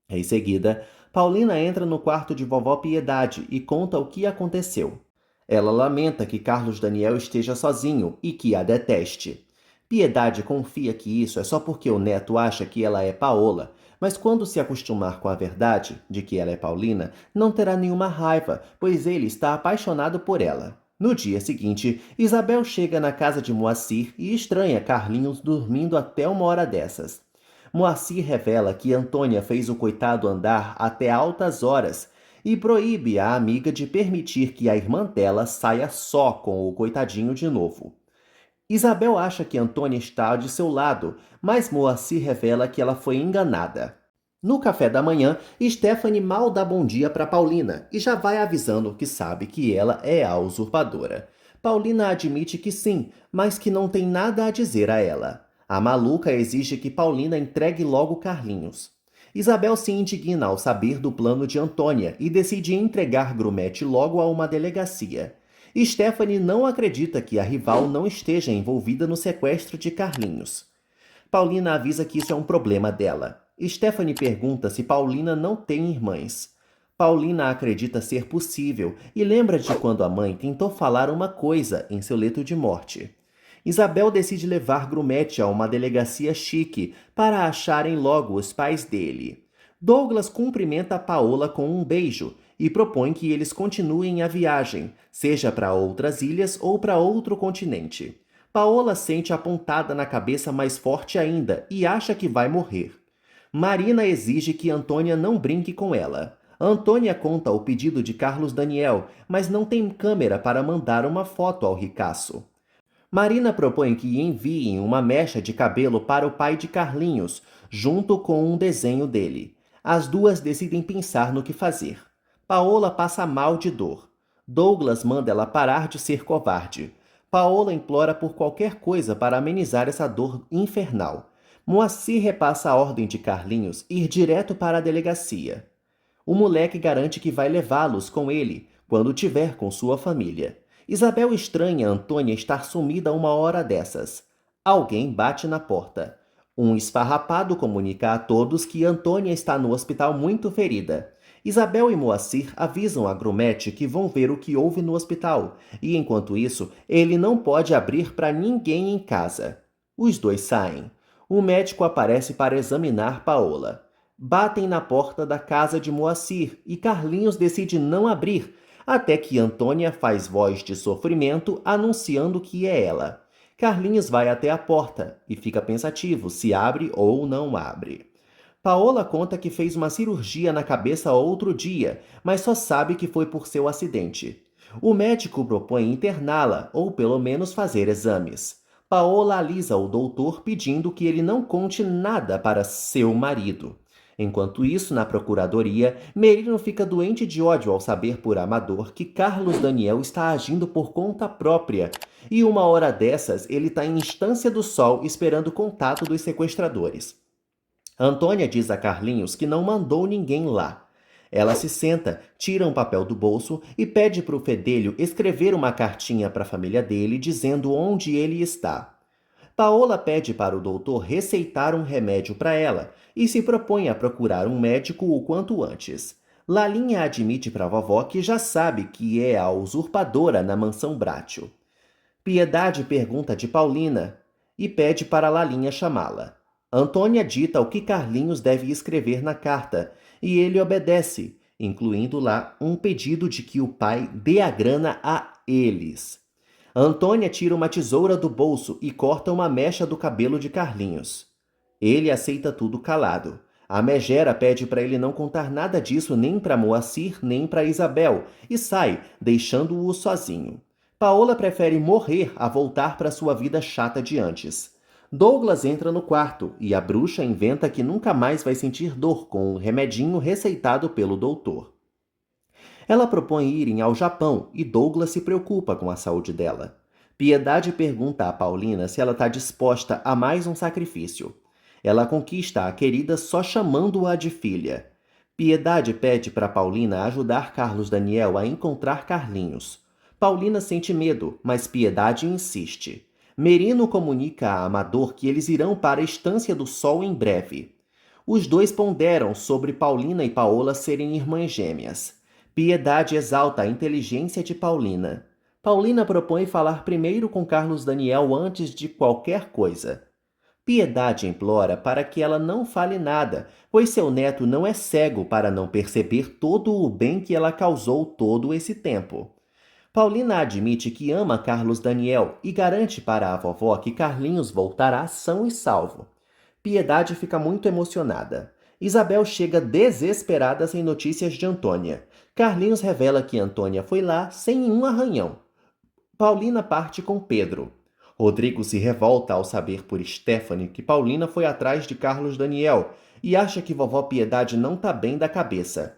Speaker 2: Em seguida, Paulina entra no quarto de vovó Piedade e conta o que aconteceu. Ela lamenta que Carlos Daniel esteja sozinho e que a deteste. Piedade confia que isso é só porque o neto acha que ela é Paola, mas quando se acostumar com a verdade de que ela é Paulina, não terá nenhuma raiva, pois ele está apaixonado por ela. No dia seguinte, Isabel chega na casa de Moacir e estranha Carlinhos dormindo até uma hora dessas. Moacir revela que Antônia fez o coitado andar até altas horas e proíbe a amiga de permitir que a irmã dela saia só com o coitadinho de novo. Isabel acha que Antônia está de seu lado, mas Moacir revela que ela foi enganada. No café da manhã, Stephanie mal dá bom dia para Paulina e já vai avisando que sabe que ela é a usurpadora. Paulina admite que sim, mas que não tem nada a dizer a ela. A maluca exige que Paulina entregue logo Carlinhos. Isabel se indigna ao saber do plano de Antônia e decide entregar Grumete logo a uma delegacia. Stephanie não acredita que a rival não esteja envolvida no sequestro de Carlinhos. Paulina avisa que isso é um problema dela. Stephanie pergunta se Paulina não tem irmãs. Paulina acredita ser possível e lembra de quando a mãe tentou falar uma coisa em seu leito de morte. Isabel decide levar Grumete a uma delegacia chique para acharem logo os pais dele. Douglas cumprimenta Paola com um beijo e propõe que eles continuem a viagem, seja para outras ilhas ou para outro continente. Paola sente a pontada na cabeça mais forte ainda e acha que vai morrer. Marina exige que Antônia não brinque com ela. Antônia conta o pedido de Carlos Daniel, mas não tem câmera para mandar uma foto ao ricaço. Marina propõe que enviem uma mecha de cabelo para o pai de Carlinhos, junto com um desenho dele. As duas decidem pensar no que fazer. Paola passa mal de dor. Douglas manda ela parar de ser covarde. Paola implora por qualquer coisa para amenizar essa dor infernal. Moacir repassa a ordem de Carlinhos ir direto para a delegacia. O moleque garante que vai levá-los com ele, quando tiver com sua família. Isabel estranha Antônia estar sumida uma hora dessas. Alguém bate na porta. Um esfarrapado comunica a todos que Antônia está no hospital muito ferida. Isabel e Moacir avisam a Grumete que vão ver o que houve no hospital, e enquanto isso, ele não pode abrir para ninguém em casa. Os dois saem. O médico aparece para examinar Paola. Batem na porta da casa de Moacir e Carlinhos decide não abrir, até que Antônia faz voz de sofrimento anunciando que é ela. Carlinhos vai até a porta e fica pensativo se abre ou não abre. Paola conta que fez uma cirurgia na cabeça outro dia, mas só sabe que foi por seu acidente. O médico propõe interná-la ou pelo menos fazer exames. Paola alisa o doutor pedindo que ele não conte nada para seu marido. Enquanto isso, na procuradoria, Merino fica doente de ódio ao saber por Amador que Carlos Daniel está agindo por conta própria. E uma hora dessas, ele está em Estância do Sol esperando o contato dos sequestradores. Antônia diz a Carlinhos que não mandou ninguém lá. Ela se senta, tira um papel do bolso e pede para o fedelho escrever uma cartinha para a família dele dizendo onde ele está. Paola pede para o doutor receitar um remédio para ela e se propõe a procurar um médico o quanto antes. Lalinha admite para a vovó que já sabe que é a usurpadora na mansão Brátil. Piedade pergunta de Paulina e pede para Lalinha chamá-la. Antônia dita o que Carlinhos deve escrever na carta e ele obedece, incluindo lá um pedido de que o pai dê a grana a eles. Antônia tira uma tesoura do bolso e corta uma mecha do cabelo de Carlinhos. Ele aceita tudo calado. A megera pede para ele não contar nada disso nem para Moacir nem para Isabel e sai, deixando-o sozinho. Paola prefere morrer a voltar para sua vida chata de antes. Douglas entra no quarto e a bruxa inventa que nunca mais vai sentir dor com o remedinho receitado pelo doutor. Ela propõe irem ao Japão e Douglas se preocupa com a saúde dela. Piedade pergunta a Paulina se ela está disposta a mais um sacrifício. Ela conquista a querida só chamando-a de filha. Piedade pede para Paulina ajudar Carlos Daniel a encontrar Carlinhos. Paulina sente medo, mas Piedade insiste. Merino comunica a Amador que eles irão para a Estância do Sol em breve. Os dois ponderam sobre Paulina e Paola serem irmãs gêmeas. Piedade exalta a inteligência de Paulina. Paulina propõe falar primeiro com Carlos Daniel antes de qualquer coisa. Piedade implora para que ela não fale nada, pois seu neto não é cego para não perceber todo o bem que ela causou todo esse tempo. Paulina admite que ama Carlos Daniel e garante para a vovó que Carlinhos voltará são e salvo. Piedade fica muito emocionada. Isabel chega desesperada sem notícias de Antônia. Carlinhos revela que Antônia foi lá sem nenhum arranhão. Paulina parte com Pedro. Rodrigo se revolta ao saber por Stephanie que Paulina foi atrás de Carlos Daniel e acha que vovó Piedade não tá bem da cabeça.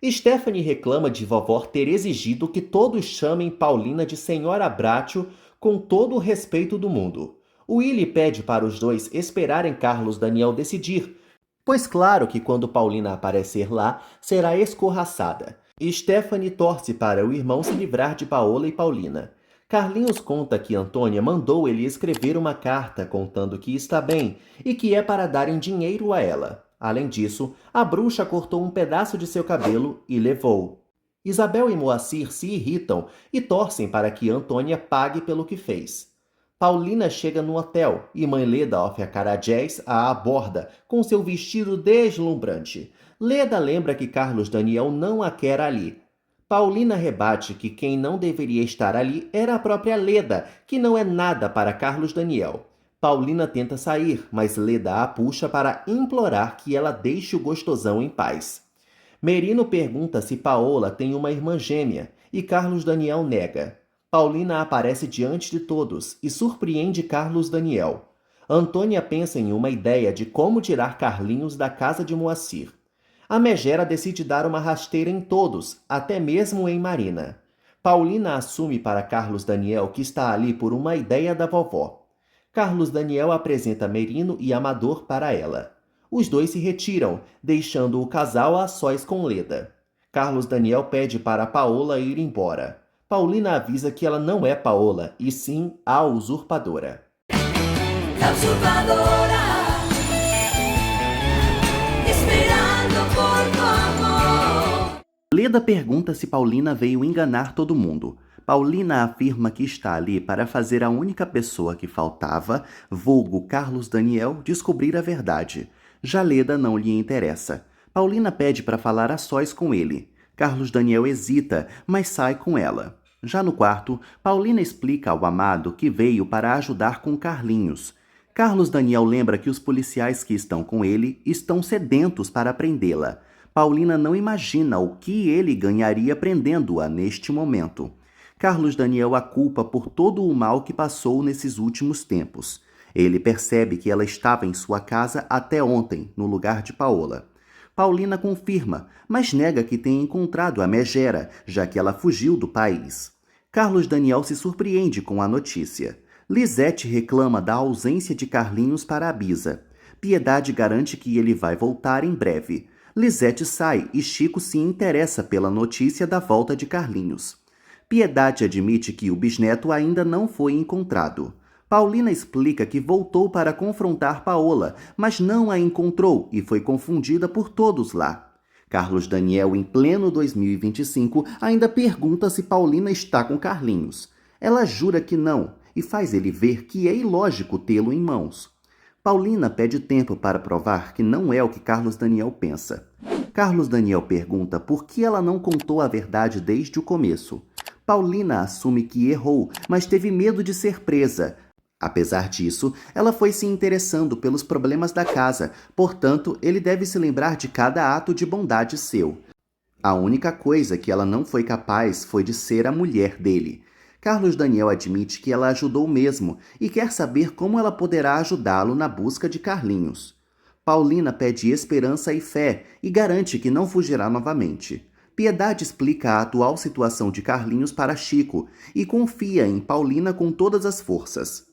Speaker 2: Stephanie reclama de vovó ter exigido que todos chamem Paulina de Senhora Bracho com todo o respeito do mundo. Willy pede para os dois esperarem Carlos Daniel decidir, pois claro que quando Paulina aparecer lá, será escorraçada. Stephanie torce para o irmão se livrar de Paola e Paulina. Carlinhos conta que Antônia mandou ele escrever uma carta contando que está bem e que é para darem dinheiro a ela. Além disso, a bruxa cortou um pedaço de seu cabelo e levou. Isabel e Moacir se irritam e torcem para que Antônia pague pelo que fez. Paulina chega no hotel e mãe Leda Ofiacarajés a aborda com seu vestido deslumbrante. Leda lembra que Carlos Daniel não a quer ali. Paulina rebate que quem não deveria estar ali era a própria Leda, que não é nada para Carlos Daniel. Paulina tenta sair, mas Leda a puxa para implorar que ela deixe o gostosão em paz. Merino pergunta se Paola tem uma irmã gêmea e Carlos Daniel nega. Paulina aparece diante de todos e surpreende Carlos Daniel. Antônia pensa em uma ideia de como tirar Carlinhos da casa de Moacir. A megera decide dar uma rasteira em todos, até mesmo em Marina. Paulina assume para Carlos Daniel que está ali por uma ideia da vovó. Carlos Daniel apresenta Merino e Amador para ela. Os dois se retiram, deixando o casal a sós com Leda. Carlos Daniel pede para Paola ir embora. Paulina avisa que ela não é Paola, e sim a usurpadora.
Speaker 1: La usurpadora, esperando por tu amor.
Speaker 2: Leda pergunta se Paulina veio enganar todo mundo. Paulina afirma que está ali para fazer a única pessoa que faltava, vulgo Carlos Daniel, descobrir a verdade. Já Leda não lhe interessa. Paulina pede para falar a sós com ele. Carlos Daniel hesita, mas sai com ela. Já no quarto, Paulina explica ao amado que veio para ajudar com Carlinhos. Carlos Daniel lembra que os policiais que estão com ele estão sedentos para prendê-la. Paulina não imagina o que ele ganharia prendendo-a neste momento. Carlos Daniel a culpa por todo o mal que passou nesses últimos tempos. Ele percebe que ela estava em sua casa até ontem, no lugar de Paola. Paulina confirma, mas nega que tenha encontrado a megera, já que ela fugiu do país. Carlos Daniel se surpreende com a notícia. Lisete reclama da ausência de Carlinhos para a Bisa. Piedade garante que ele vai voltar em breve. Lisete sai e Chico se interessa pela notícia da volta de Carlinhos. Piedade admite que o bisneto ainda não foi encontrado. Paulina explica que voltou para confrontar Paola, mas não a encontrou e foi confundida por todos lá. Carlos Daniel, em pleno 2025, ainda pergunta se Paulina está com Carlinhos. Ela jura que não e faz ele ver que é ilógico tê-lo em mãos. Paulina pede tempo para provar que não é o que Carlos Daniel pensa. Carlos Daniel pergunta por que ela não contou a verdade desde o começo. Paulina assume que errou, mas teve medo de ser presa. Apesar disso, ela foi se interessando pelos problemas da casa, portanto, ele deve se lembrar de cada ato de bondade seu. A única coisa que ela não foi capaz foi de ser a mulher dele. Carlos Daniel admite que ela ajudou mesmo e quer saber como ela poderá ajudá-lo na busca de Carlinhos. Paulina pede esperança e fé e garante que não fugirá novamente. Piedade explica a atual situação de Carlinhos para Chico e confia em Paulina com todas as forças.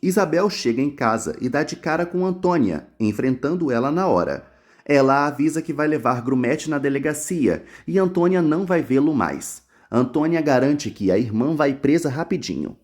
Speaker 2: Isabel chega em casa e dá de cara com Antônia, enfrentando ela na hora. Ela a avisa que vai levar Grumete na delegacia e Antônia não vai vê-lo mais. Antônia garante que a irmã vai presa rapidinho.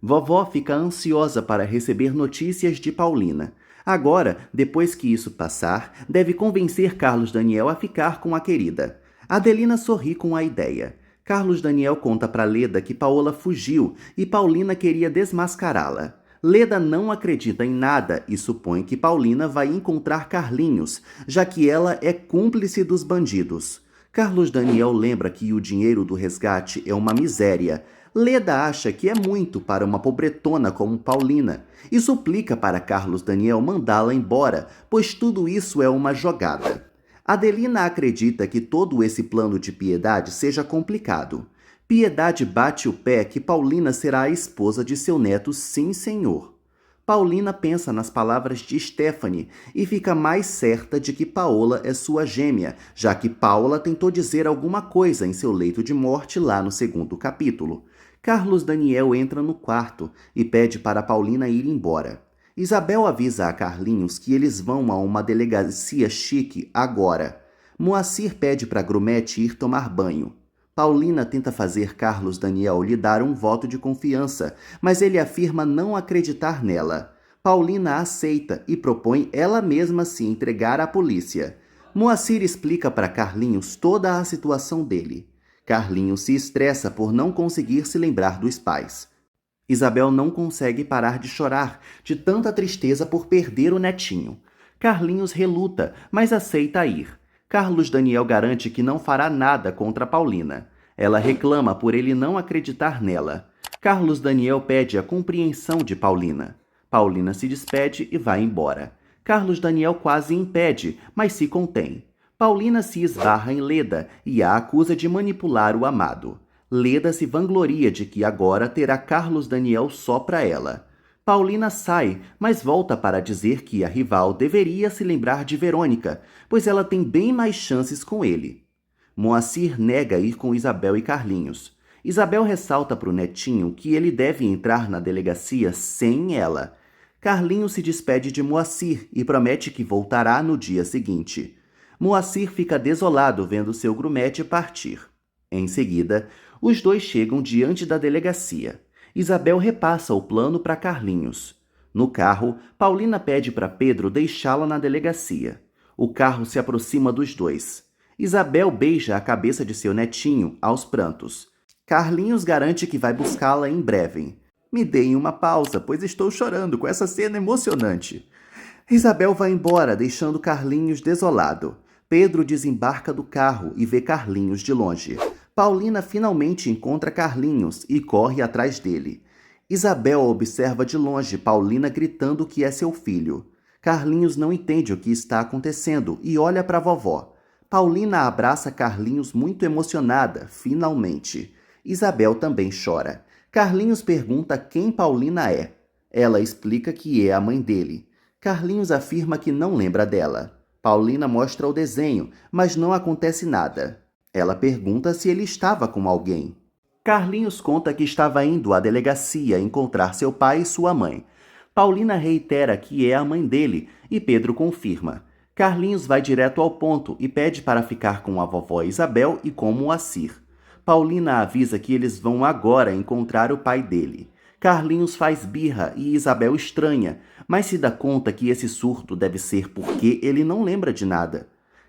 Speaker 2: Vovó fica ansiosa para receber notícias de Paulina. Agora, depois que isso passar, deve convencer Carlos Daniel a ficar com a querida. Adelina sorri com a ideia. Carlos Daniel conta para Leda que Paola fugiu e Paulina queria desmascará-la. Leda não acredita em nada e supõe que Paulina vai encontrar Carlinhos, já que ela é cúmplice dos bandidos. Carlos Daniel lembra que o dinheiro do resgate é uma miséria, Leda acha que é muito para uma pobretona como Paulina e suplica para Carlos Daniel mandá-la embora, pois tudo isso é uma jogada. Adelina acredita que todo esse plano de Piedade seja complicado. Piedade bate o pé que Paulina será a esposa de seu neto, sim senhor. Paulina pensa nas palavras de Stephanie e fica mais certa de que Paola é sua gêmea, já que Paula tentou dizer alguma coisa em seu leito de morte lá no segundo capítulo. Carlos Daniel entra no quarto e pede para Paulina ir embora. Isabel avisa a Carlinhos que eles vão a uma delegacia chique agora. Moacir pede para Grumete ir tomar banho. Paulina tenta fazer Carlos Daniel lhe dar um voto de confiança, mas ele afirma não acreditar nela. Paulina aceita e propõe ela mesma se entregar à polícia. Moacir explica para Carlinhos toda a situação dele. Carlinhos se estressa por não conseguir se lembrar dos pais. Isabel não consegue parar de chorar, de tanta tristeza por perder o netinho. Carlinhos reluta, mas aceita ir. Carlos Daniel garante que não fará nada contra Paulina. Ela reclama por ele não acreditar nela. Carlos Daniel pede a compreensão de Paulina. Paulina se despede e vai embora. Carlos Daniel quase impede, mas se contém. Paulina se esbarra em Leda e a acusa de manipular o amado. Leda se vangloria de que agora terá Carlos Daniel só para ela. Paulina sai, mas volta para dizer que a rival deveria se lembrar de Verônica, pois ela tem bem mais chances com ele. Moacir nega ir com Isabel e Carlinhos. Isabel ressalta para o netinho que ele deve entrar na delegacia sem ela. Carlinhos se despede de Moacir e promete que voltará no dia seguinte. Moacir fica desolado vendo seu grumete partir. Em seguida, os dois chegam diante da delegacia. Isabel repassa o plano para Carlinhos. No carro, Paulina pede para Pedro deixá-la na delegacia. O carro se aproxima dos dois. Isabel beija a cabeça de seu netinho, aos prantos. Carlinhos garante que vai buscá-la em breve. Me deem uma pausa, pois estou chorando com essa cena emocionante. Isabel vai embora, deixando Carlinhos desolado. Pedro desembarca do carro e vê Carlinhos de longe. Paulina finalmente encontra Carlinhos e corre atrás dele. Isabel observa de longe Paulina gritando que é seu filho. Carlinhos não entende o que está acontecendo e olha para a vovó. Paulina abraça Carlinhos muito emocionada, finalmente. Isabel também chora. Carlinhos pergunta quem Paulina é. Ela explica que é a mãe dele. Carlinhos afirma que não lembra dela. Paulina mostra o desenho, mas não acontece nada. Ela pergunta se ele estava com alguém. Carlinhos conta que estava indo à delegacia encontrar seu pai e sua mãe. Paulina reitera que é a mãe dele e Pedro confirma. Carlinhos vai direto ao ponto e pede para ficar com a vovó Isabel e com Moacir. Paulina avisa que eles vão agora encontrar o pai dele. Carlinhos faz birra e Isabel estranha, mas se dá conta que esse surto deve ser porque ele não lembra de nada.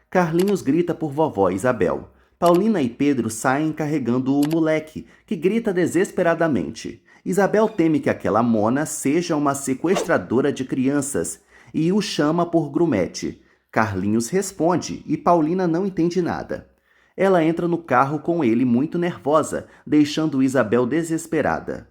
Speaker 2: Carlinhos grita por vovó Isabel. Paulina e Pedro saem carregando o moleque, que grita desesperadamente. Isabel teme que aquela mona seja uma sequestradora de crianças e o chama por grumete. Carlinhos responde e Paulina não entende nada. Ela entra no carro com ele muito nervosa, deixando Isabel desesperada.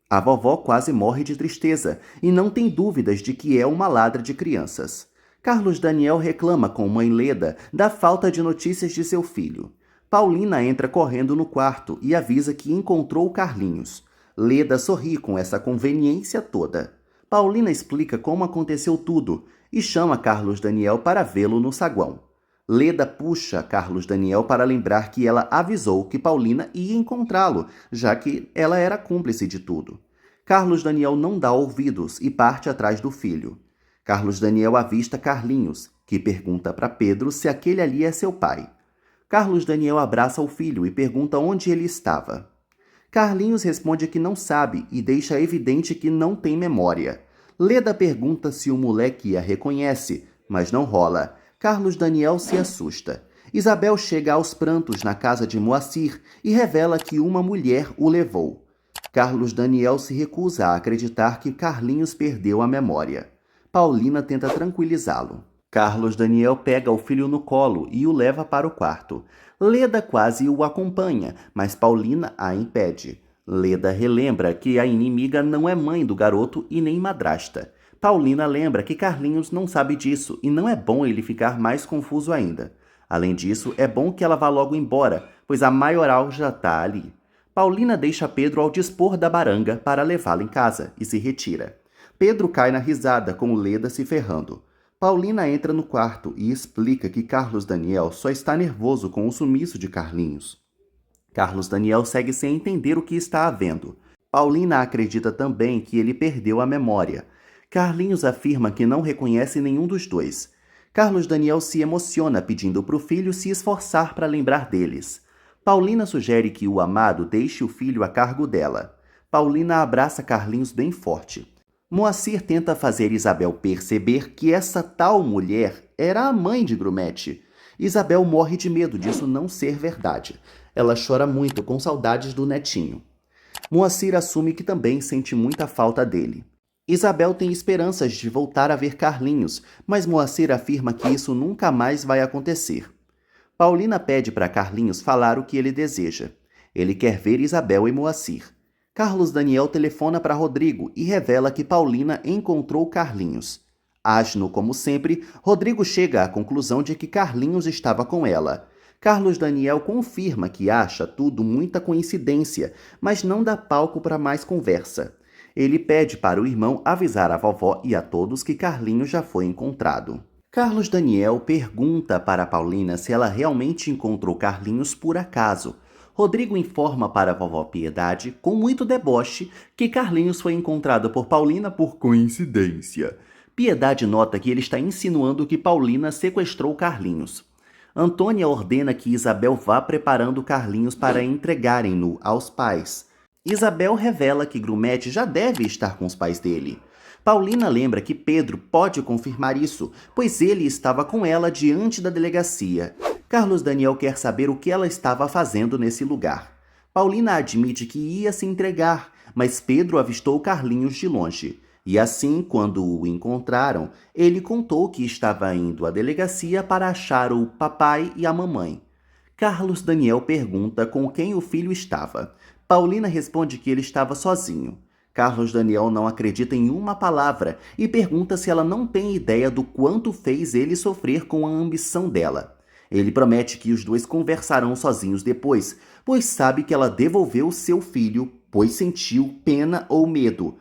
Speaker 2: A vovó quase morre de tristeza e não tem dúvidas de que é uma ladra de crianças. Carlos Daniel reclama com mãe Leda da falta de notícias de seu filho. Paulina entra correndo no quarto e avisa que encontrou Carlinhos. Leda sorri com essa conveniência toda. Paulina explica como aconteceu tudo e chama Carlos Daniel para vê-lo no saguão. Leda puxa Carlos Daniel para lembrar que ela avisou que Paulina ia encontrá-lo, já que ela era cúmplice de tudo. Carlos Daniel não dá ouvidos e parte atrás do filho. Carlos Daniel avista Carlinhos, que pergunta para Pedro se aquele ali é seu pai. Carlos Daniel abraça o filho e pergunta onde ele estava. Carlinhos responde que não sabe e deixa evidente que não tem memória. Leda pergunta se o moleque a reconhece, mas não rola. Carlos Daniel se assusta. Isabel chega aos prantos na casa de Moacir e revela que uma mulher o levou. Carlos Daniel se recusa a acreditar que Carlinhos perdeu a memória. Paulina tenta tranquilizá-lo. Carlos Daniel pega o filho no colo e o leva para o quarto. Leda quase o acompanha, mas Paulina a impede. Leda relembra que a inimiga não é mãe do garoto e nem madrasta. Paulina lembra que Carlinhos não sabe disso e não é bom ele ficar mais confuso ainda. Além disso, é bom que ela vá logo embora, pois a maioral já está ali. Paulina deixa Pedro ao dispor da baranga para levá-lo em casa e se retira. Pedro cai na risada com Leda se ferrando. Paulina entra no quarto e explica que Carlos Daniel só está nervoso com o sumiço de Carlinhos. Carlos Daniel segue sem entender o que está havendo. Paulina acredita também que ele perdeu a memória. Carlinhos afirma que não reconhece nenhum dos dois. Carlos Daniel se emociona pedindo para o filho se esforçar para lembrar deles. Paulina sugere que o amado deixe o filho a cargo dela. Paulina abraça Carlinhos bem forte. Moacir tenta fazer Isabel perceber que essa tal mulher era a mãe de Grumete. Isabel morre de medo disso não ser verdade. Ela chora muito com saudades do netinho. Moacir assume que também sente muita falta dele. Isabel tem esperanças de voltar a ver Carlinhos, mas Moacir afirma que isso nunca mais vai acontecer. Paulina pede para Carlinhos falar o que ele deseja. Ele quer ver Isabel e Moacir. Carlos Daniel telefona para Rodrigo e revela que Paulina encontrou Carlinhos. Asno como sempre, Rodrigo chega à conclusão de que Carlinhos estava com ela. Carlos Daniel confirma que acha tudo muita coincidência, mas não dá palco para mais conversa. Ele pede para o irmão avisar a vovó e a todos que Carlinhos já foi encontrado. Carlos Daniel pergunta para Paulina se ela realmente encontrou Carlinhos por acaso. Rodrigo informa para a vovó Piedade, com muito deboche, que Carlinhos foi encontrado por Paulina por coincidência. Piedade nota que ele está insinuando que Paulina sequestrou Carlinhos. Antônia ordena que Isabel vá preparando Carlinhos para entregarem-no aos pais. Isabel revela que Grumete já deve estar com os pais dele. Paulina lembra que Pedro pode confirmar isso, pois ele estava com ela diante da delegacia. Carlos Daniel quer saber o que ela estava fazendo nesse lugar. Paulina admite que ia se entregar, mas Pedro avistou Carlinhos de longe. E assim, quando o encontraram, ele contou que estava indo à delegacia para achar o papai e a mamãe. Carlos Daniel pergunta com quem o filho estava. Paulina responde que ele estava sozinho. Carlos Daniel não acredita em uma palavra e pergunta se ela não tem ideia do quanto fez ele sofrer com a ambição dela. Ele promete que os dois conversarão sozinhos depois, pois sabe que ela devolveu seu filho, pois sentiu pena ou medo.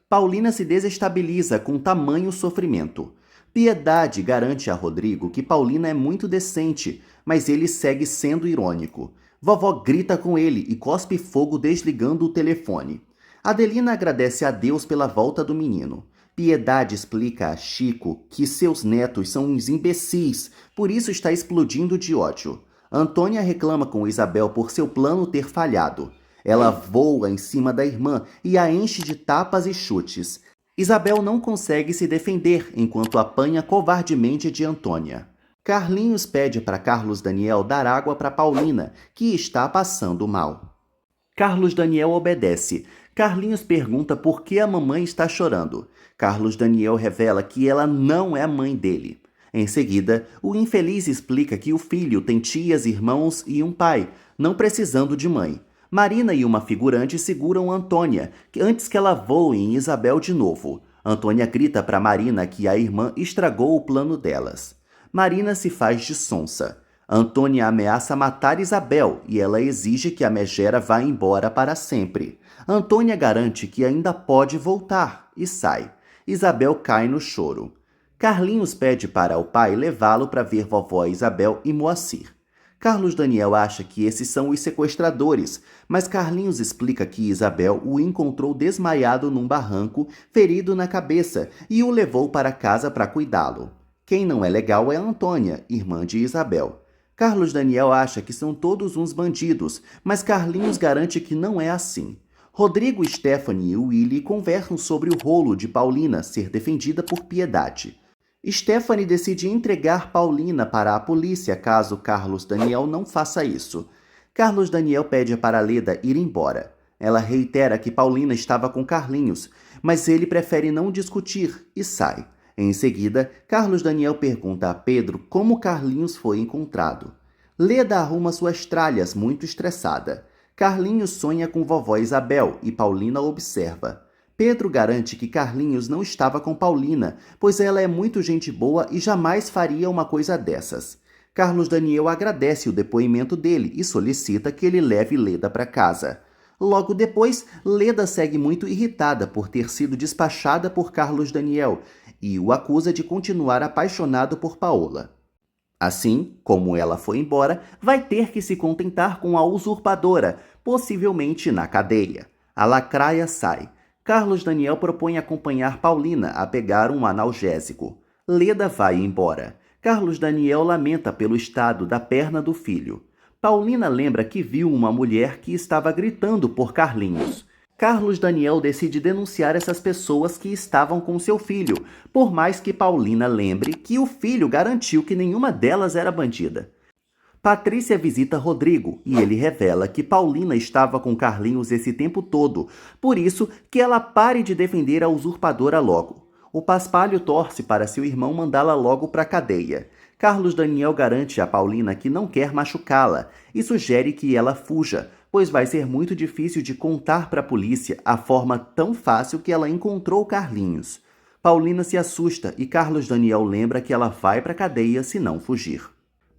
Speaker 2: Paulina se desestabiliza com tamanho sofrimento. Piedade garante a Rodrigo que Paulina é muito decente, mas ele segue sendo irônico. Vovó grita com ele e cospe fogo desligando o telefone. Adelina agradece a Deus pela volta do menino. Piedade explica a Chico que seus netos são uns imbecis, por isso está explodindo de ódio. Antônia reclama com Isabel por seu plano ter falhado. Ela voa em cima da irmã e a enche de tapas e chutes. Isabel não consegue se defender enquanto apanha covardemente de Antônia. Carlinhos pede para Carlos Daniel dar água para Paulina, que está passando mal. Carlos Daniel obedece. Carlinhos pergunta por que a mamãe está chorando. Carlos Daniel revela que ela não é mãe dele. Em seguida, o infeliz explica que o filho tem tias, irmãos e um pai, não precisando de mãe. Marina e uma figurante seguram Antônia, antes que ela voe em Isabel de novo. Antônia grita para Marina que a irmã estragou o plano delas. Marina se faz de sonsa. Antônia ameaça matar Isabel e ela exige que a megera vá embora para sempre. Antônia garante que ainda pode voltar e sai. Isabel cai no choro. Carlinhos pede para o pai levá-lo para ver vovó Isabel e Moacir. Carlos Daniel acha que esses são os sequestradores, mas Carlinhos explica que Isabel o encontrou desmaiado num barranco, ferido na cabeça, e o levou para casa para cuidá-lo. Quem não é legal é Antônia, irmã de Isabel. Carlos Daniel acha que são todos uns bandidos, mas Carlinhos garante que não é assim. Rodrigo, Stephanie e Willy conversam sobre o rolo de Paulina ser defendida por Piedade. Stephanie decide entregar Paulina para a polícia caso Carlos Daniel não faça isso. Carlos Daniel pede para Leda ir embora. Ela reitera que Paulina estava com Carlinhos, mas ele prefere não discutir e sai. Em seguida, Carlos Daniel pergunta a Pedro como Carlinhos foi encontrado. Leda arruma suas tralhas muito estressada. Carlinhos sonha com vovó Isabel e Paulina observa. Pedro garante que Carlinhos não estava com Paulina, pois ela é muito gente boa e jamais faria uma coisa dessas. Carlos Daniel agradece o depoimento dele e solicita que ele leve Leda para casa. Logo depois, Leda segue muito irritada por ter sido despachada por Carlos Daniel e o acusa de continuar apaixonado por Paola. Assim, como ela foi embora, vai ter que se contentar com a usurpadora, possivelmente na cadeia. A lacraia sai. Carlos Daniel propõe acompanhar Paulina a pegar um analgésico. Leda vai embora. Carlos Daniel lamenta pelo estado da perna do filho. Paulina lembra que viu uma mulher que estava gritando por Carlinhos. Carlos Daniel decide denunciar essas pessoas que estavam com seu filho, por mais que Paulina lembre que o filho garantiu que nenhuma delas era bandida. Patrícia visita Rodrigo e ele revela que Paulina estava com Carlinhos esse tempo todo, por isso que ela pare de defender a usurpadora logo. O Paspalho torce para seu irmão mandá-la logo para a cadeia. Carlos Daniel garante a Paulina que não quer machucá-la e sugere que ela fuja, pois vai ser muito difícil de contar para a polícia a forma tão fácil que ela encontrou Carlinhos. Paulina se assusta e Carlos Daniel lembra que ela vai para a cadeia se não fugir.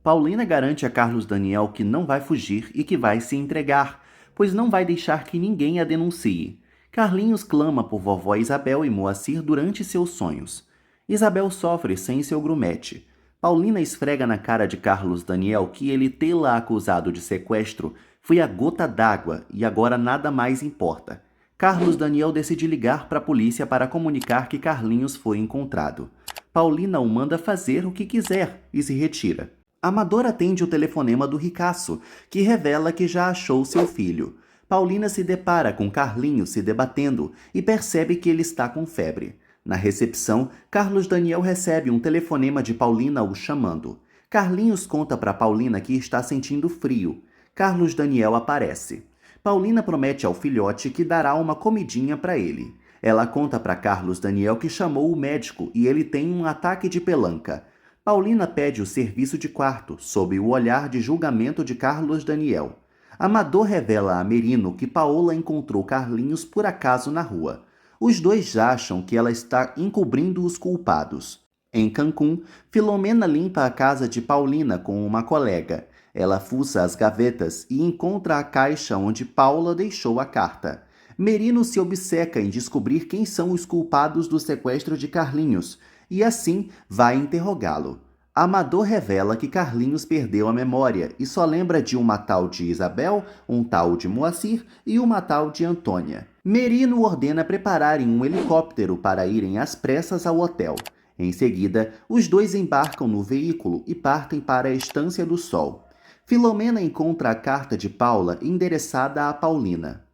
Speaker 2: Paulina garante a Carlos Daniel que não vai fugir e que vai se entregar, pois não vai deixar que ninguém a denuncie. Carlinhos clama por vovó Isabel e Moacir durante seus sonhos. Isabel sofre sem seu grumete. Paulina esfrega na cara de Carlos Daniel que ele tê-la acusado de sequestro foi a gota d'água e agora nada mais importa. Carlos Daniel decide ligar para a polícia para comunicar que Carlinhos foi encontrado. Paulina o manda fazer o que quiser e se retira. Amador atende o telefonema do ricaço, que revela que já achou seu filho. Paulina se depara com Carlinhos se debatendo e percebe que ele está com febre. Na recepção, Carlos Daniel recebe um telefonema de Paulina o chamando. Carlinhos conta para Paulina que está sentindo frio. Carlos Daniel aparece. Paulina promete ao filhote que dará uma comidinha para ele. Ela conta para Carlos Daniel que chamou o médico e ele tem um ataque de pelanca. Paulina pede o serviço de quarto, sob o olhar de julgamento de Carlos Daniel. Amador revela a Merino que Paola encontrou Carlinhos por acaso na rua. Os dois acham que ela está encobrindo os culpados. Em Cancún, Filomena limpa a casa de Paulina com uma colega. Ela fuça as gavetas e encontra a caixa onde Paula deixou a carta. Merino se obceca em descobrir quem são os culpados do sequestro de Carlinhos e assim vai interrogá-lo. Amador revela que Carlinhos perdeu a memória e só lembra de uma tal de Isabel, um tal de Moacir e uma tal de Antônia. Merino ordena prepararem um helicóptero para irem às pressas ao hotel. Em seguida, os dois embarcam no veículo e partem para a Estância do Sol. Filomena encontra a carta de Paula endereçada a Paulina.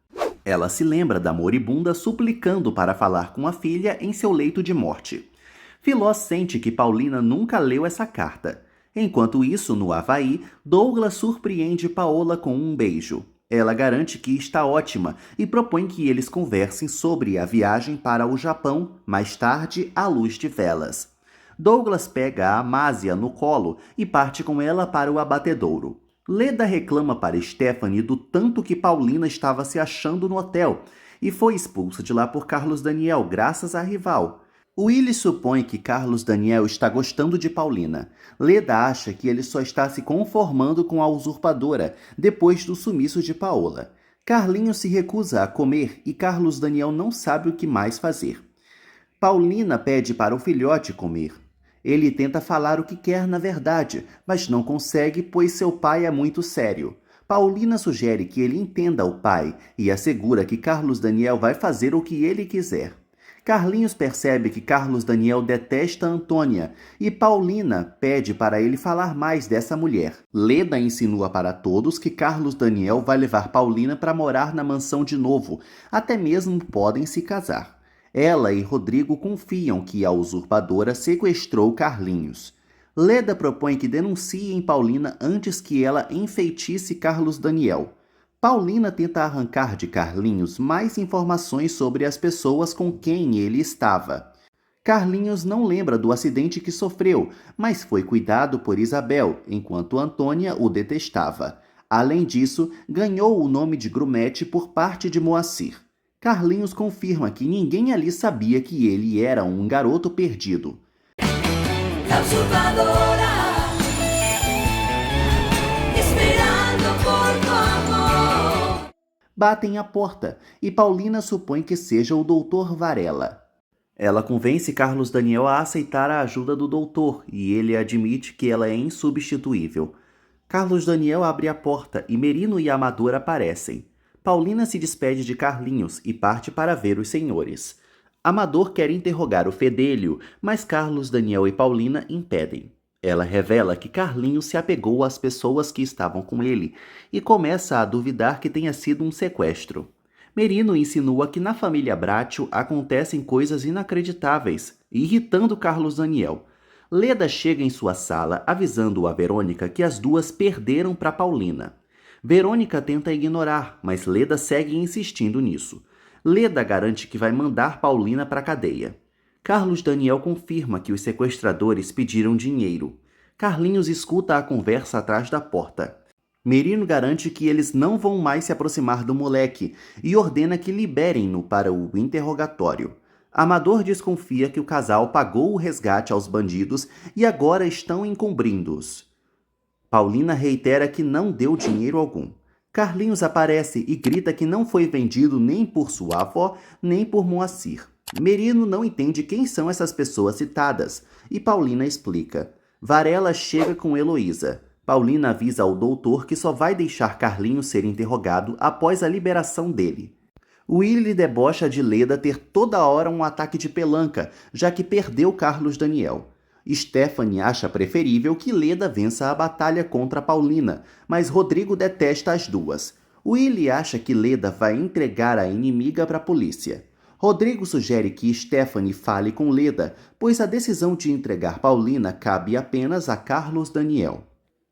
Speaker 2: Ela se lembra da moribunda suplicando para falar com a filha em seu leito de morte. Filó sente que Paulina nunca leu essa carta. Enquanto isso, no Havaí, Douglas surpreende Paola com um beijo. Ela garante que está ótima e propõe que eles conversem sobre a viagem para o Japão, mais tarde, à luz de velas. Douglas pega a Amásia no colo e parte com ela para o abatedouro. Leda reclama para Stephanie do tanto que Paulina estava se achando no hotel e foi expulsa de lá por Carlos Daniel, graças à rival. Willy supõe que Carlos Daniel está gostando de Paulina. Leda acha que ele só está se conformando com a usurpadora depois do sumiço de Paola. Carlinhos se recusa a comer e Carlos Daniel não sabe o que mais fazer. Paulina pede para o filhote comer. Ele tenta falar o que quer na verdade, mas não consegue pois seu pai é muito sério. Paulina sugere que ele entenda o pai e assegura que Carlos Daniel vai fazer o que ele quiser. Carlinhos percebe que Carlos Daniel detesta Antônia e Paulina pede para ele falar mais dessa mulher. Leda insinua para todos que Carlos Daniel vai levar Paulina para morar na mansão de novo, até mesmo podem se casar. Ela e Rodrigo confiam que a usurpadora sequestrou Carlinhos. Leda propõe que denunciem Paulina antes que ela enfeitice Carlos Daniel. Paulina tenta arrancar de Carlinhos mais informações sobre as pessoas com quem ele estava. Carlinhos não lembra do acidente que sofreu, mas foi cuidado por Isabel, enquanto Antônia o detestava. Além disso, ganhou o nome de Grumete por parte de Moacir. Carlinhos confirma que ninguém ali sabia que ele era um garoto perdido.
Speaker 1: La usurpadora, esperando por tu amor.
Speaker 2: Batem à porta e Paulina supõe que seja o Dr. Varela. Ela convence Carlos Daniel a aceitar a ajuda do doutor e ele admite que ela é insubstituível. Carlos Daniel abre a porta e Merino e Amador aparecem. Paulina se despede de Carlinhos e parte para ver os senhores. Amador quer interrogar o fedelho, mas Carlos Daniel e Paulina impedem. Ela revela que Carlinhos se apegou às pessoas que estavam com ele e começa a duvidar que tenha sido um sequestro. Merino insinua que na família Bracho acontecem coisas inacreditáveis, irritando Carlos Daniel. Leda chega em sua sala avisando a Verônica que as duas perderam para Paulina. Verônica tenta ignorar, mas Leda segue insistindo nisso. Leda garante que vai mandar Paulina para a cadeia. Carlos Daniel confirma que os sequestradores pediram dinheiro. Carlinhos escuta a conversa atrás da porta. Merino garante que eles não vão mais se aproximar do moleque e ordena que liberem-no para o interrogatório. Amador desconfia que o casal pagou o resgate aos bandidos e agora estão encobrindo-os. Paulina reitera que não deu dinheiro algum. Carlinhos aparece e grita que não foi vendido nem por sua avó, nem por Moacir. Merino não entende quem são essas pessoas citadas, e Paulina explica. Varela chega com Heloísa. Paulina avisa ao doutor que só vai deixar Carlinhos ser interrogado após a liberação dele. Willy debocha de Leda ter toda hora um ataque de pelanca, já que perdeu Carlos Daniel. Stephanie acha preferível que Leda vença a batalha contra Paulina, mas Rodrigo detesta as duas. Willy acha que Leda vai entregar a inimiga para a polícia. Rodrigo sugere que Stephanie fale com Leda, pois a decisão de entregar Paulina cabe apenas a Carlos Daniel.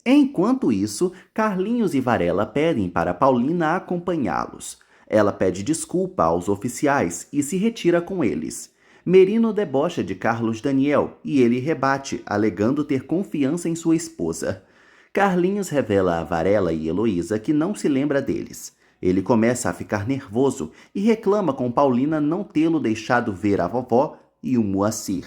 Speaker 2: Enquanto isso, Carlinhos e Varela pedem para Paulina acompanhá-los. Ela pede desculpa aos oficiais e se retira com eles. Merino debocha de Carlos Daniel e ele rebate, alegando ter confiança em sua esposa. Carlinhos revela a Varela e Heloísa que não se lembra deles. Ele começa a ficar nervoso e reclama com Paulina não tê-lo deixado ver a vovó e o Moacir.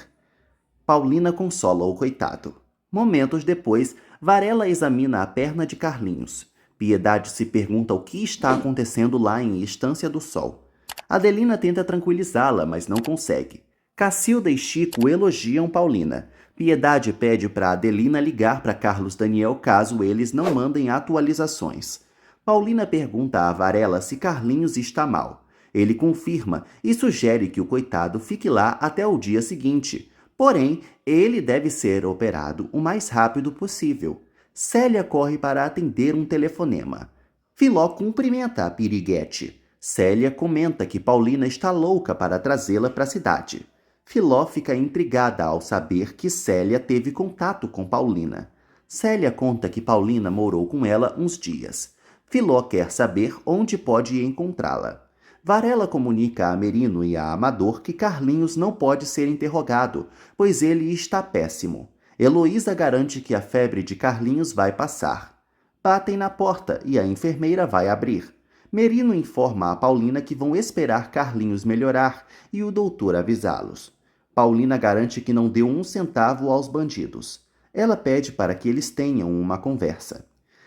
Speaker 2: Paulina consola o coitado. Momentos depois, Varela examina a perna de Carlinhos. Piedade se pergunta o que está acontecendo lá em Estância do Sol. Adelina tenta tranquilizá-la, mas não consegue. Cacilda e Chico elogiam Paulina. Piedade pede para Adelina ligar para Carlos Daniel caso eles não mandem atualizações. Paulina pergunta a Varela se Carlinhos está mal. Ele confirma e sugere que o coitado fique lá até o dia seguinte. Porém, ele deve ser operado o mais rápido possível. Célia corre para atender um telefonema. Filó cumprimenta a piriguete. Célia comenta que Paulina está louca para trazê-la para a cidade. Filó fica intrigada ao saber que Célia teve contato com Paulina. Célia conta que Paulina morou com ela uns dias. Filó quer saber onde pode encontrá-la. Varela comunica a Merino e a Amador que Carlinhos não pode ser interrogado, pois ele está péssimo. Heloísa garante que a febre de Carlinhos vai passar. Batem na porta e a enfermeira vai abrir. Merino informa a Paulina que vão esperar Carlinhos melhorar e o doutor avisá-los. Paulina garante que não deu um centavo aos bandidos. Ela pede para que eles tenham uma conversa.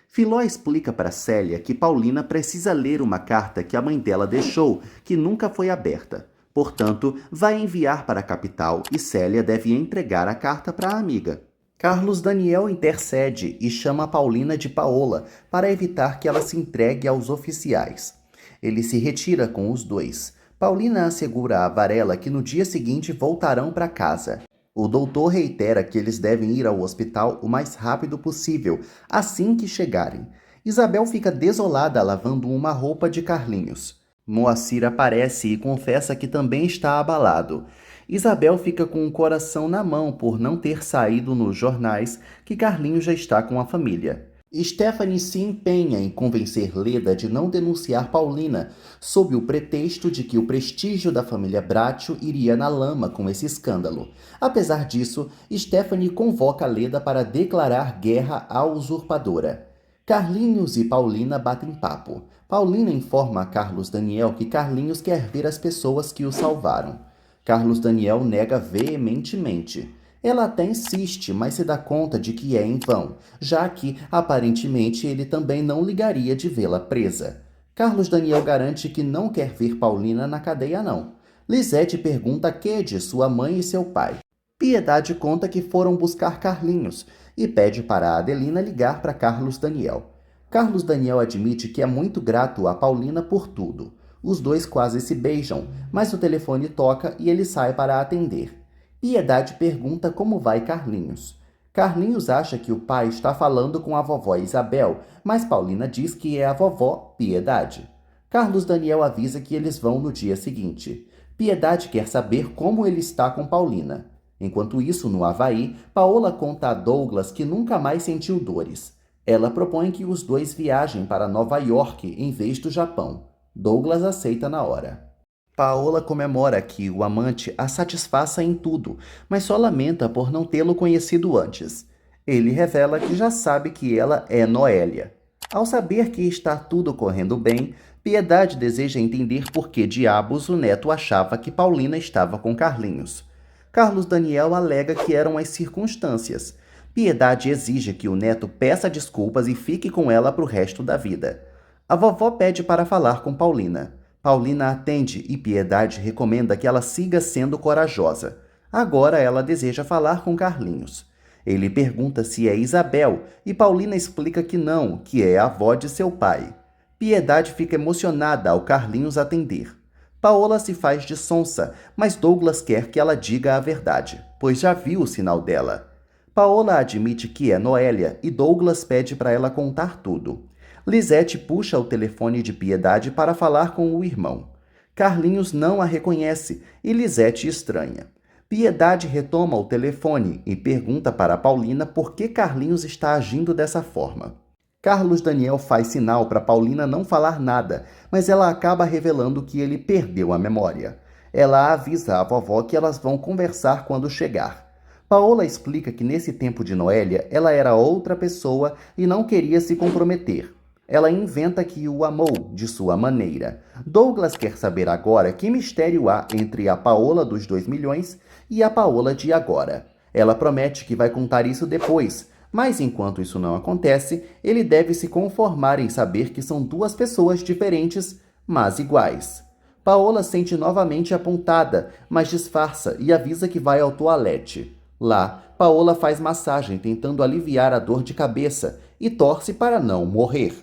Speaker 2: Filó explica para Célia que Paulina precisa ler uma carta que a mãe dela deixou, que nunca foi aberta. Portanto, vai enviar para a capital e Célia deve entregar a carta para a amiga. Carlos Daniel intercede e chama Paulina de Paola para evitar que ela se entregue aos oficiais. Ele se retira com os dois. Paulina assegura a Varela que no dia seguinte voltarão para casa. O doutor reitera que eles devem ir ao hospital o mais rápido possível, assim que chegarem. Isabel fica desolada lavando uma roupa de Carlinhos. Moacir aparece e confessa que também está abalado. Isabel fica com o coração na mão por não ter saído nos jornais que Carlinhos já está com a família. Stephanie se empenha em convencer Leda de não denunciar Paulina, sob o pretexto de que o prestígio da família Bracho iria na lama com esse escândalo. Apesar disso, Stephanie convoca Leda para declarar guerra à usurpadora. Carlinhos e Paulina batem papo. Paulina informa a Carlos Daniel que Carlinhos quer ver as pessoas que o salvaram. Carlos Daniel nega veementemente. Ela até insiste, mas se dá conta de que é em vão, já que, aparentemente, ele também não ligaria de vê-la presa. Carlos Daniel garante que não quer ver Paulina na cadeia, não. Lisete pergunta que de sua mãe e seu pai. Piedade conta que foram buscar Carlinhos e pede para a Adelina ligar para Carlos Daniel. Carlos Daniel admite que é muito grato a Paulina por tudo. Os dois quase se beijam, mas o telefone toca e ele sai para atender. Piedade pergunta como vai Carlinhos. Carlinhos acha que o pai está falando com a vovó Isabel, mas Paulina diz que é a vovó Piedade. Carlos Daniel avisa que eles vão no dia seguinte. Piedade quer saber como ele está com Paulina. Enquanto isso, no Havaí, Paola conta a Douglas que nunca mais sentiu dores. Ela propõe que os dois viajem para Nova York em vez do Japão. Douglas aceita na hora. Paola comemora que o amante a satisfaça em tudo, mas só lamenta por não tê-lo conhecido antes. Ele revela que já sabe que ela é Noélia. Ao saber que está tudo correndo bem, Piedade deseja entender por que diabos o neto achava que Paulina estava com Carlinhos. Carlos Daniel alega que eram as circunstâncias. Piedade exige que o neto peça desculpas e fique com ela para o resto da vida. A vovó pede para falar com Paulina. Paulina atende e Piedade recomenda que ela siga sendo corajosa. Agora ela deseja falar com Carlinhos. Ele pergunta se é Isabel e Paulina explica que não, que é a avó de seu pai. Piedade fica emocionada ao Carlinhos atender. Paola se faz de sonsa, mas Douglas quer que ela diga a verdade, pois já viu o sinal dela. Paola admite que é Noélia e Douglas pede para ela contar tudo. Lisete puxa o telefone de Piedade para falar com o irmão. Carlinhos não a reconhece e Lisete estranha. Piedade retoma o telefone e pergunta para Paulina por que Carlinhos está agindo dessa forma. Carlos Daniel faz sinal para Paulina não falar nada, mas ela acaba revelando que ele perdeu a memória. Ela avisa a vovó que elas vão conversar quando chegar. Paola explica que nesse tempo de Noélia ela era outra pessoa e não queria se comprometer. Ela inventa que o amou de sua maneira. Douglas quer saber agora que mistério há entre a Paola dos 2 milhões e a Paola de agora. Ela promete que vai contar isso depois, mas enquanto isso não acontece, ele deve se conformar em saber que são duas pessoas diferentes, mas iguais. Paola sente novamente apontada, mas disfarça e avisa que vai ao toalete. Lá, Paola faz massagem tentando aliviar a dor de cabeça e torce para não morrer.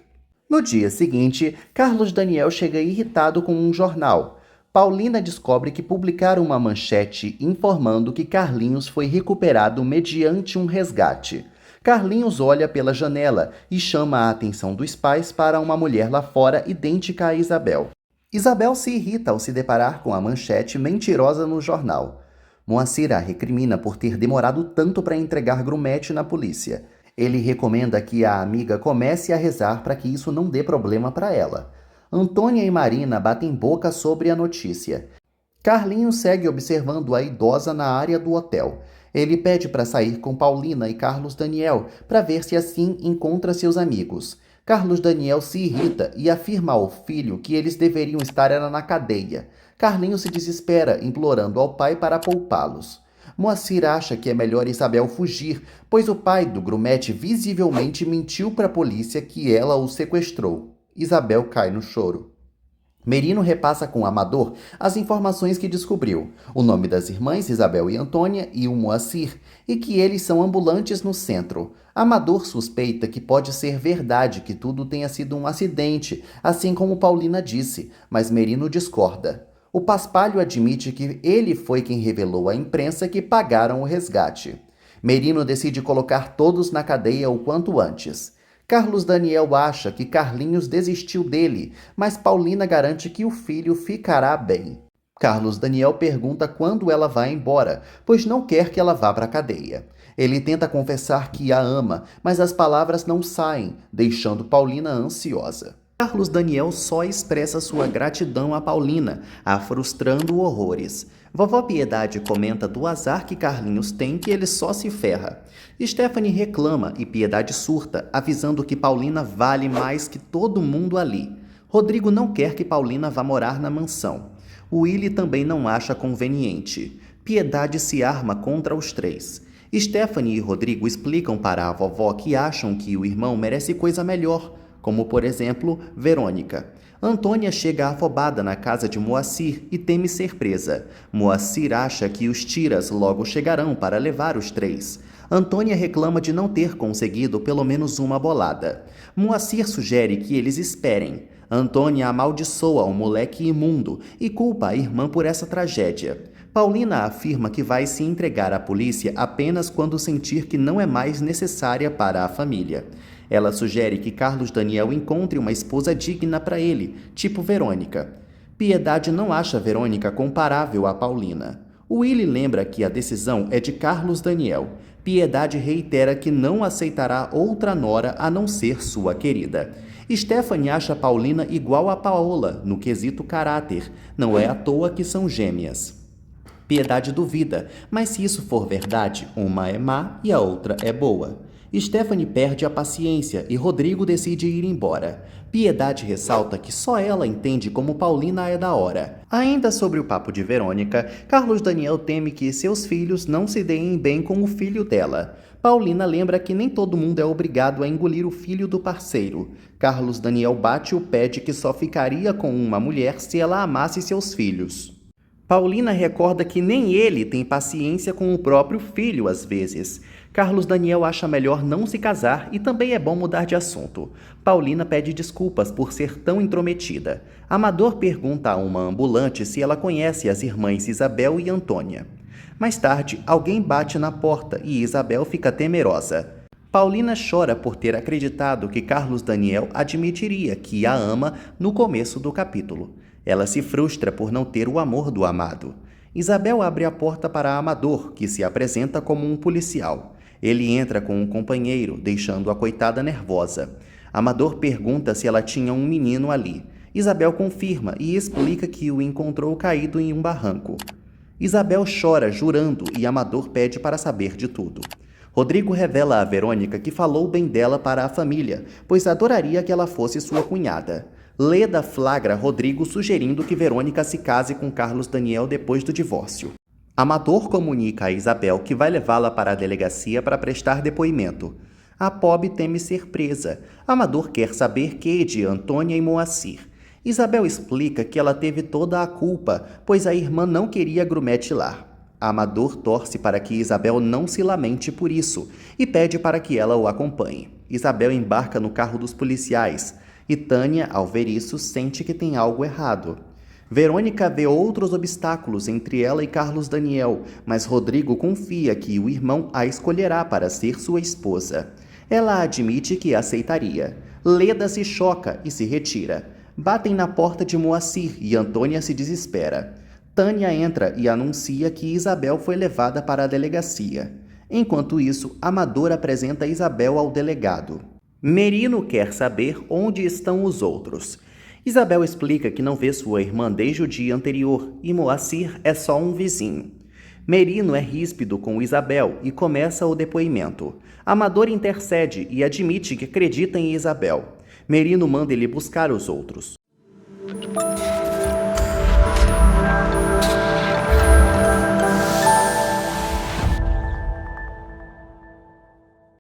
Speaker 2: No dia seguinte, Carlos Daniel chega irritado com um jornal. Paulina descobre que publicaram uma manchete informando que Carlinhos foi recuperado mediante um resgate. Carlinhos olha pela janela e chama a atenção dos pais para uma mulher lá fora idêntica a Isabel. Isabel se irrita ao se deparar com a manchete mentirosa no jornal. Moacir a recrimina por ter demorado tanto para entregar grumete na polícia. Ele recomenda que a amiga comece a rezar para que isso não dê problema para ela. Antônia e Marina batem boca sobre a notícia. Carlinhos segue observando a idosa na área do hotel. Ele pede para sair com Paulina e Carlos Daniel para ver se assim encontra seus amigos. Carlos Daniel se irrita e afirma ao filho que eles deveriam estar na cadeia. Carlinhos se desespera, implorando ao pai para poupá-los. Moacir acha que é melhor Isabel fugir, pois o pai do grumete visivelmente mentiu para a polícia que ela o sequestrou. Isabel cai no choro. Merino repassa com Amador as informações que descobriu, o nome das irmãs Isabel e Antônia e o Moacir, e que eles são ambulantes no centro. Amador suspeita que pode ser verdade que tudo tenha sido um acidente, assim como Paulina disse, mas Merino discorda. O Paspalho admite que ele foi quem revelou à imprensa que pagaram o resgate. Merino decide colocar todos na cadeia o quanto antes. Carlos Daniel acha que Carlinhos desistiu dele, mas Paulina garante que o filho ficará bem. Carlos Daniel pergunta quando ela vai embora, pois não quer que ela vá para a cadeia. Ele tenta confessar que a ama, mas as palavras não saem, deixando Paulina ansiosa. Carlos Daniel só expressa sua gratidão a Paulina, a frustrando horrores. Vovó Piedade comenta do azar que Carlinhos tem que ele só se ferra. Stephanie reclama e Piedade surta, avisando que Paulina vale mais que todo mundo ali. Rodrigo não quer que Paulina vá morar na mansão. Willy também não acha conveniente. Piedade se arma contra os três. Stephanie e Rodrigo explicam para a vovó que acham que o irmão merece coisa melhor, como por exemplo, Verônica. Antônia chega afobada na casa de Moacir e teme ser presa. Moacir acha que os tiras logo chegarão para levar os três. Antônia reclama de não ter conseguido pelo menos uma bolada. Moacir sugere que eles esperem. Antônia amaldiçoa o moleque imundo e culpa a irmã por essa tragédia. Paulina afirma que vai se entregar à polícia apenas quando sentir que não é mais necessária para a família. Ela sugere que Carlos Daniel encontre uma esposa digna para ele, tipo Verônica. Piedade não acha Verônica comparável a Paulina. Willy lembra que a decisão é de Carlos Daniel. Piedade reitera que não aceitará outra nora a não ser sua querida. Stephanie acha Paulina igual a Paola no quesito caráter. Não é à toa que são gêmeas. Piedade duvida, mas se isso for verdade, uma é má e a outra é boa. Stephanie perde a paciência e Rodrigo decide ir embora. Piedade ressalta que só ela entende como Paulina é da hora. Ainda sobre o papo de Verônica, Carlos Daniel teme que seus filhos não se deem bem com o filho dela. Paulina lembra que nem todo mundo é obrigado a engolir o filho do parceiro. Carlos Daniel bate o pé de que só ficaria com uma mulher se ela amasse seus filhos. Paulina recorda que nem ele tem paciência com o próprio filho às vezes. Carlos Daniel acha melhor não se casar e também é bom mudar de assunto. Paulina pede desculpas por ser tão intrometida. Amador pergunta a uma ambulante se ela conhece as irmãs Isabel e Antônia. Mais tarde, alguém bate na porta e Isabel fica temerosa. Paulina chora por ter acreditado que Carlos Daniel admitiria que a ama no começo do capítulo. Ela se frustra por não ter o amor do amado. Isabel abre a porta para Amador, que se apresenta como um policial. Ele entra com um companheiro, deixando a coitada nervosa. Amador pergunta se ela tinha um menino ali. Isabel confirma e explica que o encontrou caído em um barranco. Isabel chora, jurando, e Amador pede para saber de tudo. Rodrigo revela a Verônica que falou bem dela para a família, pois adoraria que ela fosse sua cunhada. Leda flagra Rodrigo sugerindo que Verônica se case com Carlos Daniel depois do divórcio. Amador comunica a Isabel que vai levá-la para a delegacia para prestar depoimento. A pobre teme ser presa. Amador quer saber que de Antônia e Moacir. Isabel explica que ela teve toda a culpa, pois a irmã não queria grumete lá. Amador torce para que Isabel não se lamente por isso e pede para que ela o acompanhe. Isabel embarca no carro dos policiais e Tânia, ao ver isso, sente que tem algo errado. Verônica vê outros obstáculos entre ela e Carlos Daniel, mas Rodrigo confia que o irmão a escolherá para ser sua esposa. Ela admite que aceitaria. Leda se choca e se retira. Batem na porta de Moacir e Antônia se desespera. Tânia entra e anuncia que Isabel foi levada para a delegacia. Enquanto isso, Amador apresenta Isabel ao delegado. Merino quer saber onde estão os outros. Isabel explica que não vê sua irmã desde o dia anterior e Moacir é só um vizinho. Merino é ríspido com Isabel e começa o depoimento. Amador intercede e admite que acredita em Isabel. Merino manda ele buscar os outros.